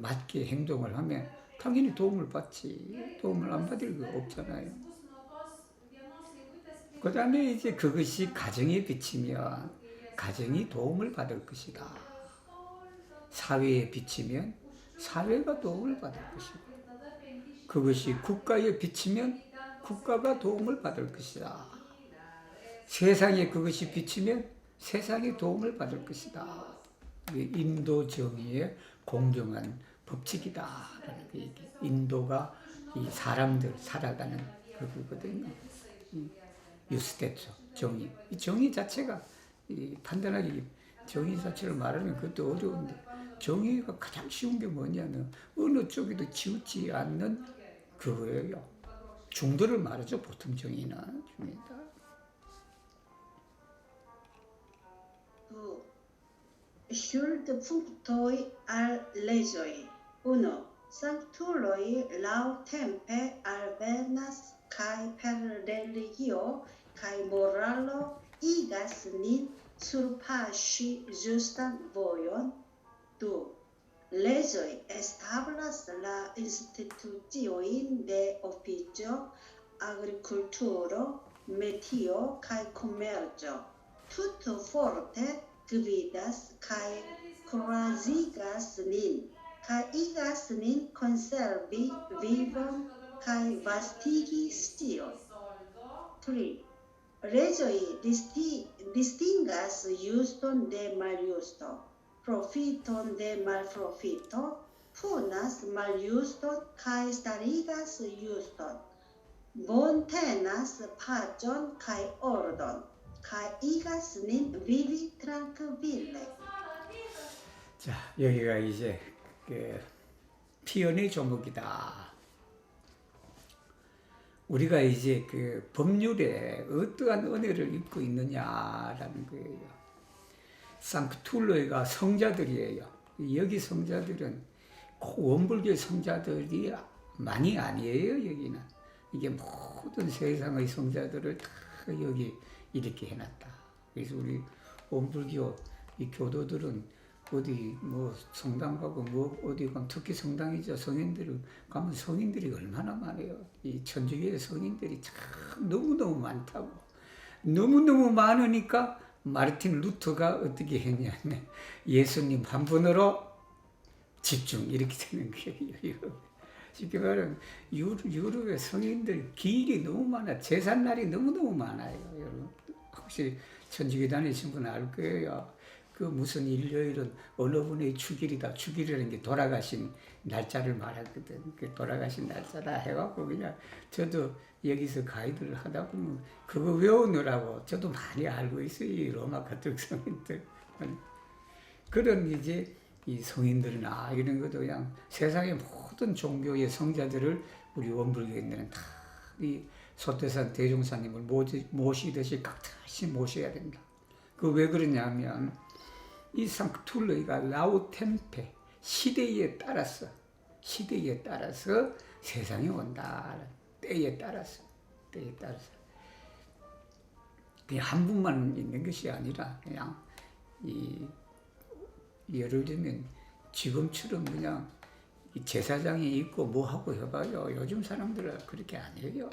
[SPEAKER 1] 맞게 행동을 하면 당연히 도움을 받지. 도움을 안 받을 거 없잖아요. 그 다음에 이제 그것이 가정에 비치면 가정이 도움을 받을 것이다. 사회에 비치면 사회가 도움을 받을 것이고, 그것이 국가에 비치면 국가가 도움을 받을 것이다. 세상에 그것이 비치면 세상이 도움을 받을 것이다. 인도 정의의 공정한 법칙이다라는 그 얘기. 인도가 이 사람들 살아가는 그거거든요. 유스테츠 정의. 이 정의 자체가 판단하기 정의 자체를 말하면 그것도 어려운데 정의가 가장 쉬운 게 뭐냐면 어느 쪽에도 치우치 않는 그거예요. 중도를 말하죠. 보통 정의는 중이다.
[SPEAKER 2] Schuldpunktoi al legioi. 1. Sanctuloi lau tempe alvenas kai per religio kai moralo igas nin surpassi justan voion. 2. Legioi establas la institutioin de officio, agriculturo, metio kai commercio. Tutto forte gvidas kai corazigas nin, kai igas nin conservi vivon kai vastigi stion. 3. Legioi distingas juston de maljusto, profiton de malprofito, punas maljuston kai starigas juston, bontenas pajon kai ordon, kai igas nin vivi tranquille.
[SPEAKER 1] 자, 여기가 이제 그 피언의 조목이다. 우리가 이제 그 법률에 어떠한 은혜를 입고 있느냐라는 거예요. 상크툴로이가 성자들이에요. 여기 성자들은 원불교 성자들이 많이 아니에요. 여기는 이게 모든 세상의 성자들을 다 여기 이렇게 해놨다. 그래서 우리 원불교 이 교도들은 어디 뭐 성당 가고 뭐 어디 가면 특히 성당이죠. 성인들을 가면 성인들이 얼마나 많아요. 이 천주교의 성인들이 참 너무너무 많다고. 너무너무 많으니까 마르틴 루터가 어떻게 했냐면 예수님 한 분으로 집중 이렇게 되는 거예요. 쉽게 말하면 유럽의 성인들 길이 너무 많아. 제삿날이 너무너무 많아요. 여러분 혹시 천주교 다니신 분 알 거예요. 그 무슨 일요일은 어느 분의 축일이다. 축일이라는 게 돌아가신 날짜를 말하거든. 그 돌아가신 날짜다 해갖고 그냥 저도 여기서 가이드를 하다 보면 그거 외우느라고 저도 많이 알고 있어요. 이 로마 가톨릭 성인들. 그런 이제 이 성인들은 이런 것도 그냥 세상의 모든 종교의 성자들을 우리 원불교인들은 다 이 소태산 대종사님을 모시듯이 깍듯이 모셔야 된다. 그 왜 그러냐면 이 상크툴로이가 라우템페 시대에 따라서 세상에 온다. 때에 따라서 그냥 한 분만 있는 것이 아니라 그냥 예를 들면 지금처럼 그냥 제사장이 있고 뭐 하고 해봐요. 요즘 사람들은 그렇게 안 해요.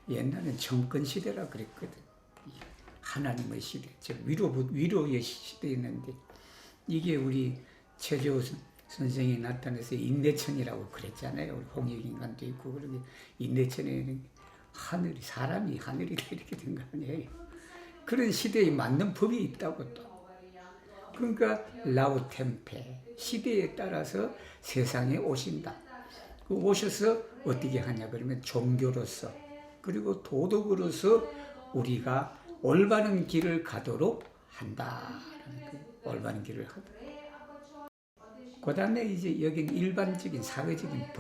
[SPEAKER 1] 옛날엔 정권 시대라 그랬거든. 하나님의 시대, 즉 위로의 시대였는데 이게 우리 최재호 선생이 나타내서 인내천이라고 그랬잖아요. 우리 홍익인간도 있고 그러게 인내천에는 사람이 하늘이다 이렇게 된 거 아니에요. 그런 시대에 맞는 법이 있다고 또. 그러니까 라우템페 시대에 따라서 세상에 오신다. 오셔서 어떻게 하냐 그러면 종교로서 그리고 도덕으로서 우리가 올바른 길을 가도록 한다. 올바른 길을 하다. 그 다음에 이제 여긴 일반적인 사회적인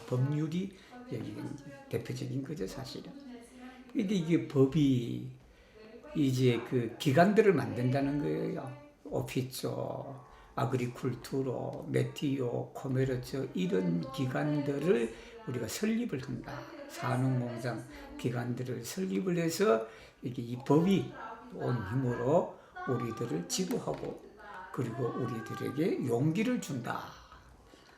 [SPEAKER 1] 법률이 여기는 대표적인 거죠, 사실은. 근데 이게 법이 이제 그 기관들을 만든다는 거예요. 오피초, 아그리쿨투로, 메티오, 코메르초 이런 기관들을 우리가 설립을 한다. 산업공장 기관들을 설립을 해서 이게 이 법이 온 힘으로 우리들을 지도하고 그리고 우리들에게 용기를 준다.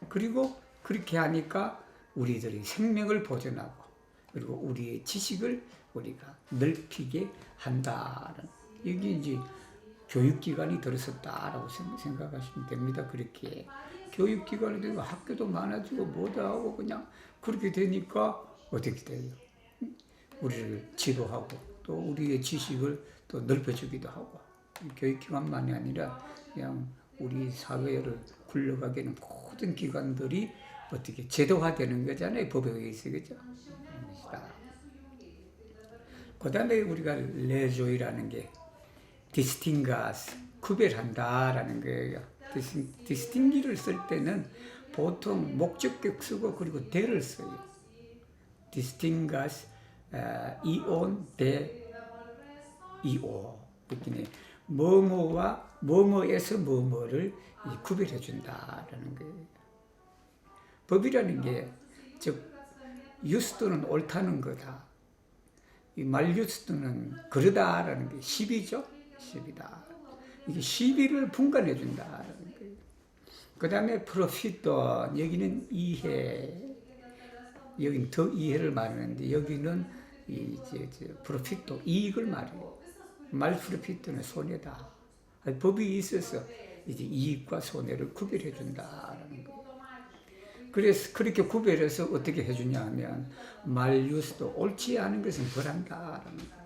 [SPEAKER 1] 그리고 그렇게 하니까 우리들의 생명을 보존하고 그리고 우리의 지식을 우리가 넓히게 한다는 여기 이제 교육기관이 들어섰다라고 생각하시면 됩니다. 그렇게 교육기관이 되고 학교도 많아지고 뭐도 하고 그냥 그렇게 되니까 어떻게 돼요? 우리를 지도하고 또 우리의 지식을 또 넓혀주기도 하고 교육기관만이 아니라 그냥 우리 사회를 굴러가게 하는 모든 기관들이 어떻게 제도화되는 거잖아요. 법에 의해서 그죠? 그 다음에 우리가 레조이라는 게 디스팅가스 구별한다라는 거예요. 디스팅기를 쓸 때는 보통 목적격 쓰고 그리고 대를 써요. 디스팅가스 이온 대 이오 이렇게 뭐뭐와 뭐뭐에서 뭐뭐를 구별해 준다라는 거예요. 법이라는 게 즉 유스도는 옳다는 거다. 이 말유스도는 그러다라는 게 시비죠. 시비다. 이게 시비를 분간해 준다라는 거예요. 그 다음에 프로피토 여기는 이해 여기는 더 이해를 말하는데 여기는 이제 프로피토 이익을 말해요. 말 프로피토는 손해다. 법이 있어서 이제 이익과 손해를 구별해 준다라는 거예요. 그래서 그렇게 구별해서 어떻게 해주냐 하면 말유스도 옳지 않은 것은 벌한다라는 거예요.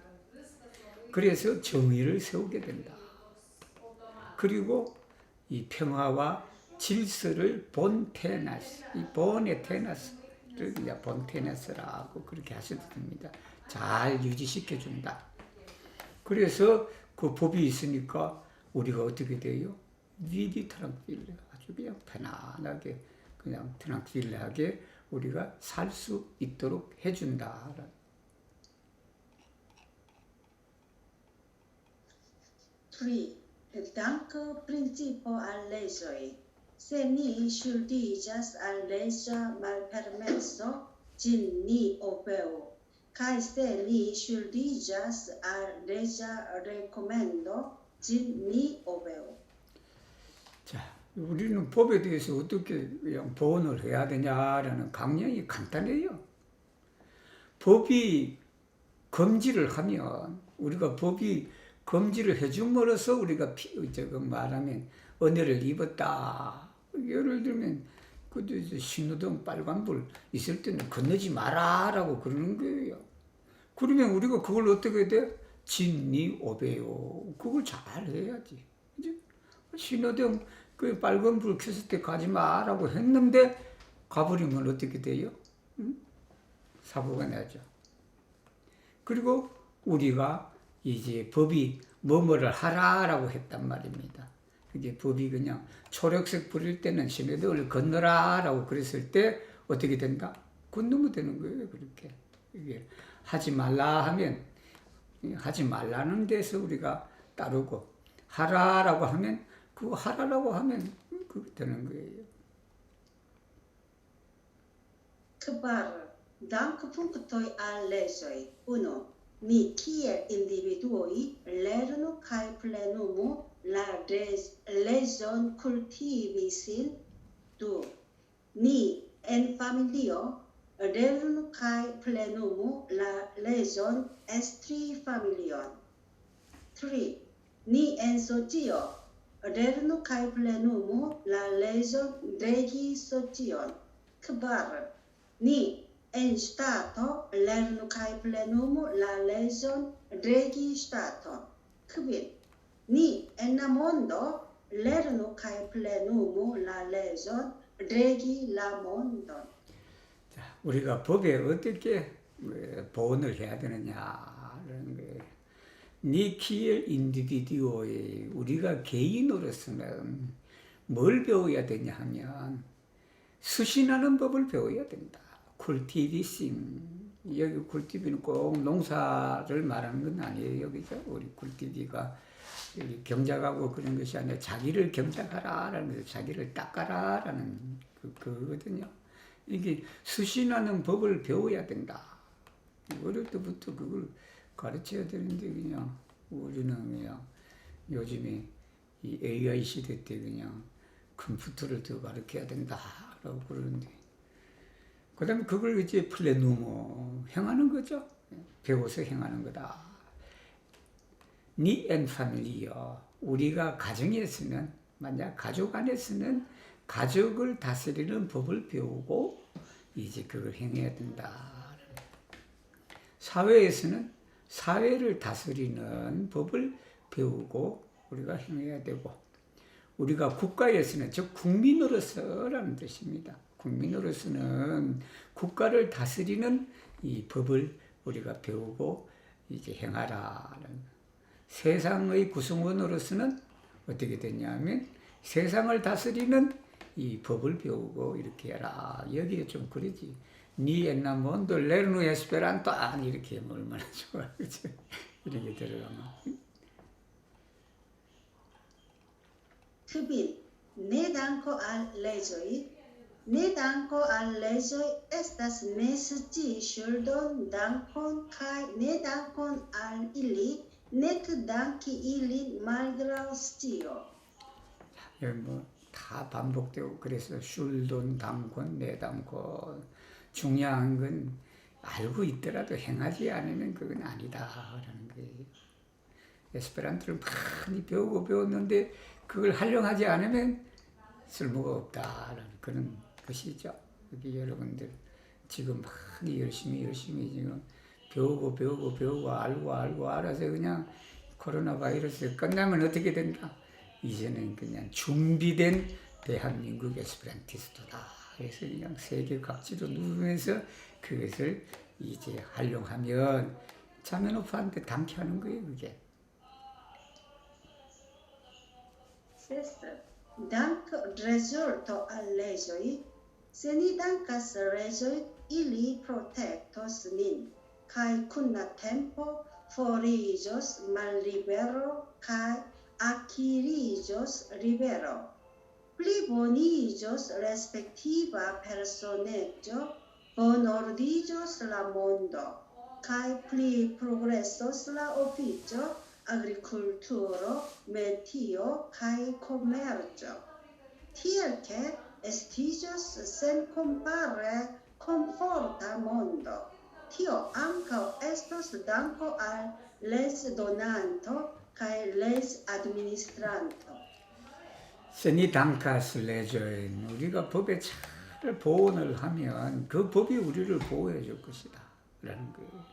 [SPEAKER 1] 그래서 정의를 세우게 된다. 그리고 이 평화와 질서를 본테나스, 이 본의 테나스를 그냥 본테나스라고 그렇게 하셔도 됩니다. 잘 유지시켜준다. 그래서 그 법이 있으니까 우리가 어떻게 돼요? 위디 트랑quille, 아주 그냥 편안하게, 그냥 트랑quille하게 우리가 살 수 있도록 해준다.
[SPEAKER 2] 3. Danke principio al legoi. Se ni schuldigas al legea malpermesso, gin ni obeo. Kai se ni schuldigas al legea recommendo, gin ni obeo.
[SPEAKER 1] 자, 우리는 법에 대해서 어떻게 그냥 보온을 해야 되냐라는 강령이 간단해요. 법이 금지를 하면 우리가 법이 금지를 해줌으로써 우리가 말하면 은혜를 입었다. 예를 들면 신호등 빨간불 있을 때는 건너지 마라라고 그러는 거예요. 그러면 우리가 그걸 어떻게 돼? 진리 오배요. 그걸 잘 해야지. 그지? 신호등 그 빨간불 켰을 때 가지 마라고 했는데 가버리면 어떻게 돼요? 응? 사고가 나죠. 그리고 우리가 이제 법이 뭐뭐를 하라라고 했단 말입니다. 이게 법이 그냥 초록색 불일 때는 신호등을 건너라라고 그랬을 때 어떻게 된다? 건너면 되는 거예요. 그렇게 이게 하지 말라 하면 하지 말라는 데서 우리가 따르고 하라라고 하면 그거 하라라고 하면 그거 되는 거예요.
[SPEAKER 2] Kvar, dank punctoi al legoi. 1. Ni kiel individuoi lernu kai plenumu la legion cultivi sin. 2. Ni en familio lernu kai plenumu la legion estri familion. 3. Ni en socio lernu kai plenumu la legion regi socion. 4. Ni en stato lernu kai plenumu la legion regi staton. 5. Ni en la mondo lernu kai plenumu la legion regi la mondon.
[SPEAKER 1] 자, 우리가 법에 어떻게 보온을 해야 되느냐라는 거예요. 니키엘 인디비디오에 우리가 개인으로서는 뭘 배워야 되냐 하면 수신하는 법을 배워야 된다. 쿨티비싱. 여기 쿨티비는 꼭 농사를 말하는 건 아니에요. 그죠? 우리 쿨티비가 경작하고 그런 것이 아니라 자기를 경작하라라는 거죠. 자기를 닦아라라는 그거거든요. 이게 수신하는 법을 배워야 된다. 어릴 때부터 그걸 가르쳐야 되는데 그냥 우리는 그냥 요즘에 이 AI 시대 때 그냥 컴퓨터를 더 가르쳐야 된다라고 그러는데 그 다음에 그걸 이제 플레누모 행하는 거죠. 배워서 행하는 거다. 니 앤 파밀리어 우리가 가정에서는 만약 가족 안에서는 가족을 다스리는 법을 배우고 이제 그걸 행해야 된다. 사회에서는 사회를 다스리는 법을 배우고 우리가 행해야 되고 우리가 국가에서는 즉 국민으로서라는 뜻입니다. 국민으로서는 국가를 다스리는 이 법을 우리가 배우고 이제 행하라는 세상의 구성원으로서는 어떻게 됐냐면 세상을 다스리는 이 법을 배우고 이렇게 해라. 여기에 좀 그러지. 니 엔나 몬도 레르노 에스페란토 이렇게 하면 얼마나 좋아. 그치? 이렇게 들어가면.
[SPEAKER 2] Kvin, ne danko al legoi. Ne danko al legoi estas nesci shuldon dankon kai ne dankon al ili nek danki ilin malgrau scio.
[SPEAKER 1] 여기 다 반복되고 그래서 슐돈 당권 내당권 중요한 건 알고 있더라도 행하지 않으면 그건 아니다라는 거예요. 에스페란토를 많이 배우고 배웠는데 그걸 활용하지 않으면 쓸모가 없다라는 그런 것이죠. 여기 여러분들 지금 많이 열심히 지금 배우고 알고 알아서 그냥 코로나 바이러스 끝나면 어떻게 된다? 이제는 그냥 준비된 대한민국 에스페란티스트다. 그래서 그냥 세계 각지로 누르면서 그것을 이제 활용하면 자매노프한테 당케하는 거예요, 그게.
[SPEAKER 2] Sesto, dank resulto al leĝoj, se ni dankas leĝoj, ili protektos nin, kaj kun la tempo foriĝos mallibero kaj akiriĝos libero. Pliboniĝos respektiva personeĝo, bonordiĝos la mondo, kaj pli progresos la ofiĉo, agriculturo, metio, kaj komerco. Tiel ke estiĝos senkompare komforta mondo. Tio ankaŭ estos danko al leĝdonanto kaj leĝadministranto.
[SPEAKER 1] 세니 단카스 레저인 우리가 법에 잘 보온을 하면 그 법이 우리를 보호해 줄 것이다 라는 거예요.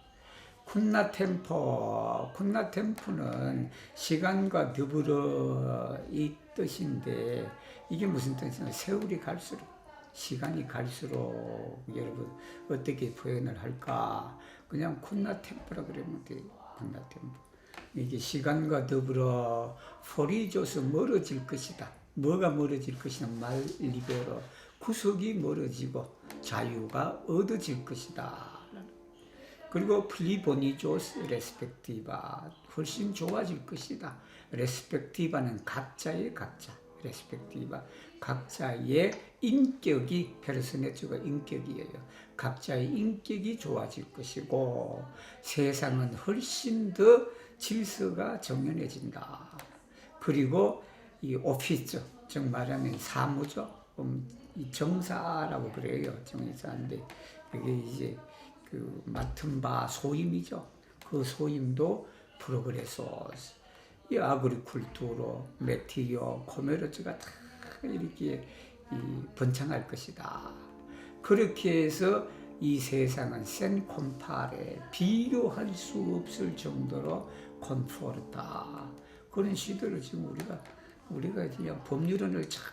[SPEAKER 1] 쿤나템포는 시간과 더불어 이 뜻인데 이게 무슨 뜻이냐? 세월이 갈수록 시간이 갈수록 여러분 어떻게 표현을 할까? 그냥 쿤나템포라 그러면 돼요. 쿤나템포. 이게 시간과 더불어 포리조스 멀어질 것이다. 뭐가 멀어질 것이냐? 말리베로 구속이 멀어지고 자유가 얻어질 것이다. 그리고 플리보니조스 레스펙티바 훨씬 좋아질 것이다. 레스펙티바는 각자의 각자. 레스펙티바 각자의 인격이 페르소네츠가 인격이에요. 각자의 인격이 좋아질 것이고 세상은 훨씬 더 질서가 정연해진다. 그리고 이 오피스, 즉 말하면 사무죠. 이 정사라고 그래요. 정사인데 그게 이제 그 맡은 바 소임이죠. 그 소임도 프로그레소스, 이 아그리쿨투로, 메티오, 코메르츠가 다 이렇게 번창할 것이다. 그렇게 해서 이 세상은 센 콤파레 비교할 수 없을 정도로 콤포르다. 그런 시대를 지금 우리가 그냥 법률원을 잘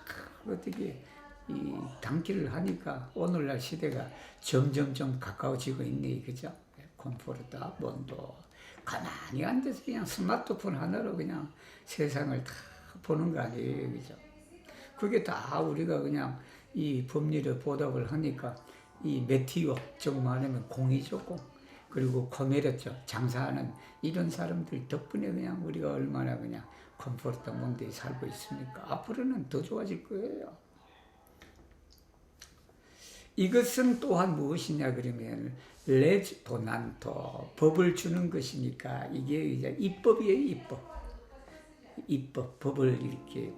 [SPEAKER 1] 어떻게 이 당기를 하니까 오늘날 시대가 점점점 가까워지고 있네, 그죠? 콤포르타, 뭔도 가만히 앉아서 그냥 스마트폰 하나로 그냥 세상을 다 보는 거 아니에요, 그죠? 그게 다 우리가 그냥 이 법률에 보답을 하니까 이 메티오, 즉 말하면 공이죠, 공. 그리고 코메르죠, 장사하는 이런 사람들 덕분에 그냥 우리가 얼마나 그냥 콤포르타 몬드에 살고 있습니까? 앞으로는 더 좋아질 거예요. 이것은 또한 무엇이냐 그러면 레지 도난토 법을 주는 것이니까 이게 이제 입법이에요. 입법 법을 이렇게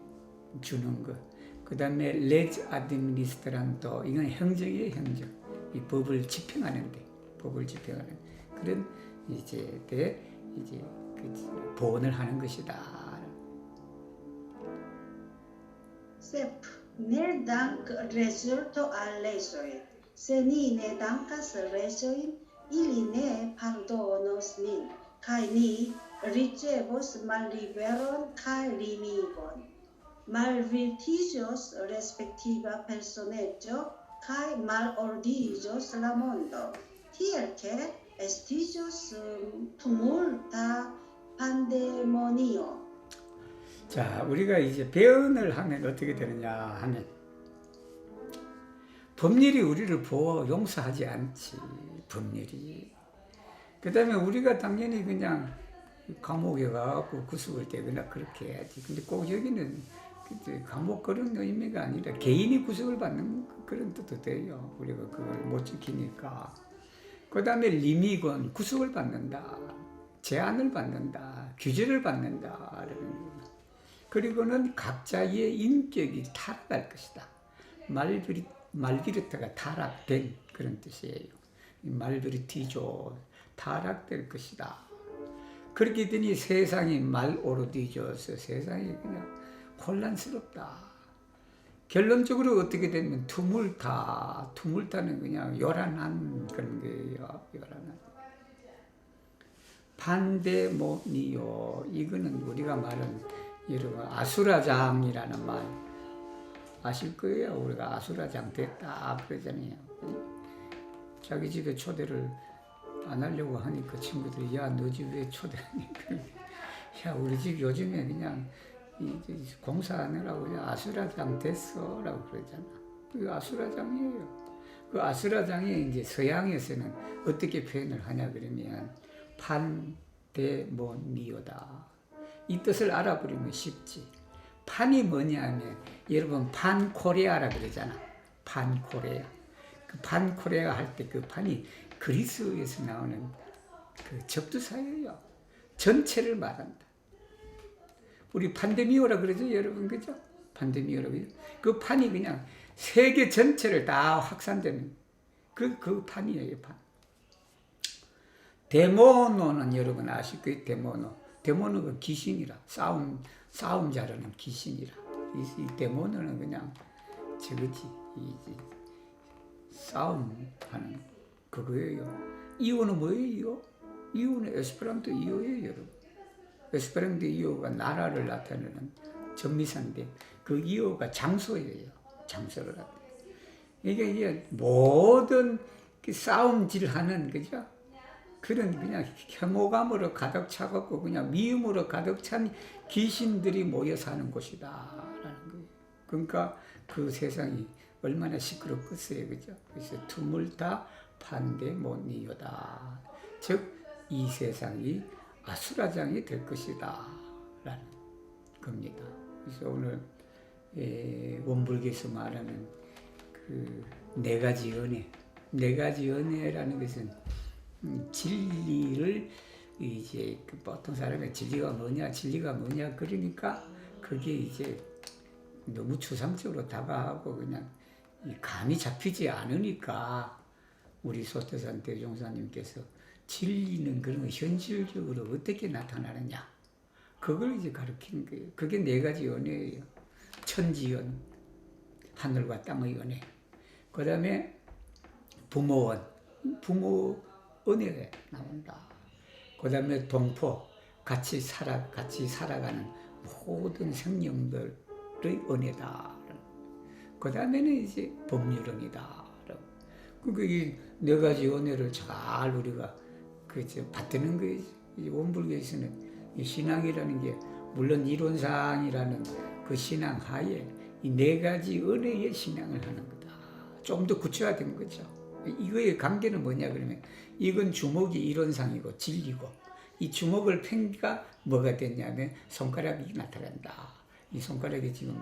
[SPEAKER 1] 주는 것. 그 다음에 레지 아드미니스트란토 이건 행정이에요. 행정. 이 법을 집행하는 그런 이제 그 보온을 하는 것이다.
[SPEAKER 2] Ne dank resulto al leĝoj, se ni ne dankas leĝojn, ili ne pardonos nin, kaj ni ricevos malliberon kaj limigon. Malvirtiĝos respektiva personeĝo kaj malordiĝos la mondo, tiel ke estiĝos tumulta pandemonio.
[SPEAKER 1] 자, 우리가 이제 배언을 하면 어떻게 되느냐 하면 법률이 우리를 보호 용서하지 않지. 법률이. 그 다음에 우리가 당연히 그냥 감옥에 가고 구속을 되거나 그렇게 해야지. 근데 꼭 여기는 감옥 그런 의미가 아니라 개인이 구속을 받는 그런 뜻도 돼요. 우리가 그걸 못 지키니까. 그 다음에 리미건 구속을 받는다. 제한을 받는다. 규제를 받는다. 그리고는 각자의 인격이 타락할 것이다. 말비르트가 타락된 그런 뜻이에요. 말비르티조 타락될 것이다. 그렇게 되니 세상이 말오르디져서 세상이 그냥 혼란스럽다. 결론적으로 어떻게 되면 투물타는 그냥 요란한 그런 거예요. 요란한. 판데모니오 이거는 우리가 말은 여러분 아수라장이라는 말, 아실 거예요. 우리가 아수라장 됐다 그러잖아요. 자기 집에 초대를 안 하려고 하니 그 친구들이 야 너 집 왜 초대하니? 야 우리 집 요즘에 그냥 공사하느라고 그냥 아수라장 됐어 라고 그러잖아. 그 아수라장이에요. 그 아수라장이 이제 서양에서는 어떻게 표현을 하냐 그러면 판데모니오다. 이 뜻을 알아버리면 쉽지. 판이 뭐냐면 여러분 판코레아라 그러잖아. 판코레아. 그 판코레아 할 때 그 판이 그리스에서 나오는 그 접두사예요. 전체를 말한다. 우리 판데미오라 그러죠, 여러분, 그죠? 판데미오라 그러죠. 그 판이 그냥 세계 전체를 다 확산되는 그 판이에요, 판. 데모노는 여러분 아실 거예요, 데모노. 데모노가 귀신이라, 싸움 잘하는 귀신이라. 이 데모노는 그냥 저거지, 싸움하는 그거예요. 이오는 뭐예요? 이오는 에스페란토 이오예요, 여러분. 에스페란토 이오가 나라를 나타내는 전미사인데 그 이오가 장소예요. 장소를 나타내. 이게 모든 싸움질하는 그죠? 그런 그냥 혐오감으로 가득 차갖고 그냥 미움으로 가득 찬 귀신들이 모여 사는 곳이다라는 거예요. 그러니까 그 세상이 얼마나 시끄럽겠어요, 그죠? 그래서 투물타 판데모니오다. 즉 이 세상이 아수라장이 될 것이다 라는 겁니다. 그래서 오늘 원불교에서 말하는 그 네 가지 은혜, 네 가지 은혜라는 것은 진리를 이제 그 보통 사람의 진리가 뭐냐 그러니까 그게 이제 너무 추상적으로 다가가고 그냥 감이 잡히지 않으니까 우리 소태산 대종사님께서 진리는 그런 거 현실적으로 어떻게 나타나느냐 그걸 이제 가르치는 거예요. 그게 네 가지 은혜예요. 천지연, 하늘과 땅의 은혜. 그 다음에 부모 은혜가 나온다. 그 다음에 동포, 같이 살아가는 모든 생명들의 은혜다. 그 다음에는 이제 법률은이다. 그게 네 가지 은혜를 잘 우리가 받드는 거예요. 원불교에서는 이 신앙이라는 게 물론 이론상이라는 그 신앙 하에 이 네 가지 은혜의 신앙을 하는 거다. 좀 더 구체화된 거죠. 이거의 관계는 뭐냐 그러면 이건 주먹이 이론상이고 진리고 이 주먹을 팽기가 뭐가 됐냐면 손가락이 나타난다. 이 손가락이 지금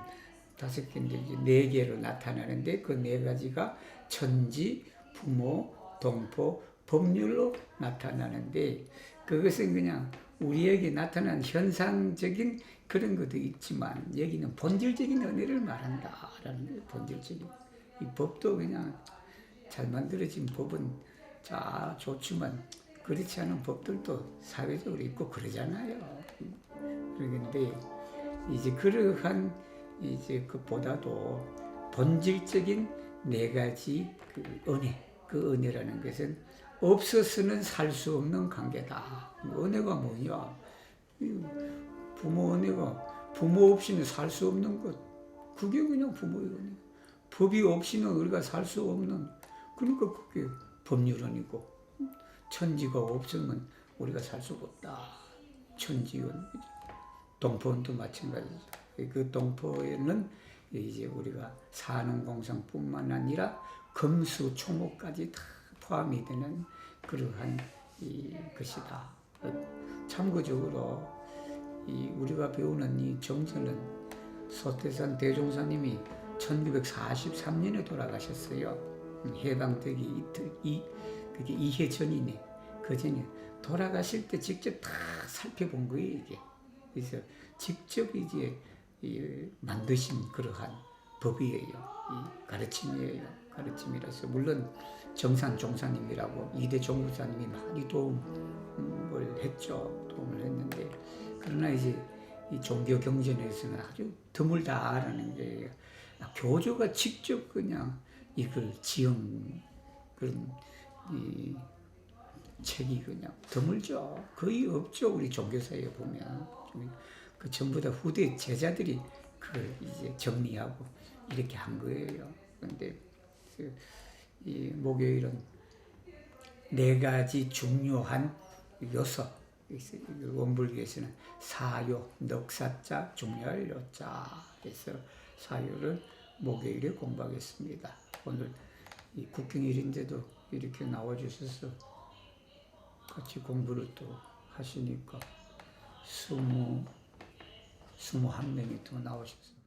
[SPEAKER 1] 5개인데 4개로 나타나는데 그 4가지가 천지, 부모, 동포, 법률로 나타나는데 그것은 그냥 우리에게 나타난 현상적인 그런 것도 있지만 여기는 본질적인 은혜를 말한다라는 거예요. 본질적인. 이 법도 그냥 잘 만들어진 법은 자 좋지만 그렇지 않은 법들도 사회적으로 있고 그러잖아요. 그런데 이제 그러한 이제 그보다도 본질적인 4가지 그 은혜, 그 은혜라는 것은 없어서는 살 수 없는 관계다. 은혜가 뭐냐? 부모 은혜가 부모 없이는 살 수 없는 것. 그게 그냥 부모의 은혜. 법이 없이는 우리가 살 수 없는. 그러니까 그게 법률은이고 천지가 없으면 우리가 살 수가 없다. 천지은 동포원도 마찬가지죠. 그 동포에는 이제 우리가 산업공상뿐만 아니라 금수초목까지 다 포함이 되는 그러한 것이다. 참고적으로 우리가 배우는 이 정서는 소태산 대종사님이 1943년에 돌아가셨어요. 해방되기 그게 2해 전이네. 그 전에 돌아가실 때 직접 다 살펴본 거예요, 이게. 그래서 직접 이제 만드신 그러한 법이에요. 이 가르침이라서 물론 정산 종사님이라고 2대 종부사님이 많이 도움을 했는데 그러나 이제 이 종교 경전에서는 아주 드물다라는 게 교조가 직접 그냥 이걸 지은 그런 이 책이 그냥 드물죠. 거의 없죠. 우리 종교사에 보면 그 전부 다 후대 제자들이 그걸 이제 정리하고 이렇게 한 거예요. 근데 이 목요일은 네 가지 중요한 요소, 원불교에서는 사요, 넉사자, 중요할 요자 해서 사요를 목요일에 공부하겠습니다. 오늘 이 국경일인데도 이렇게 나와주셔서 같이 공부를 또 하시니까 21명이 또 나오셨습니다.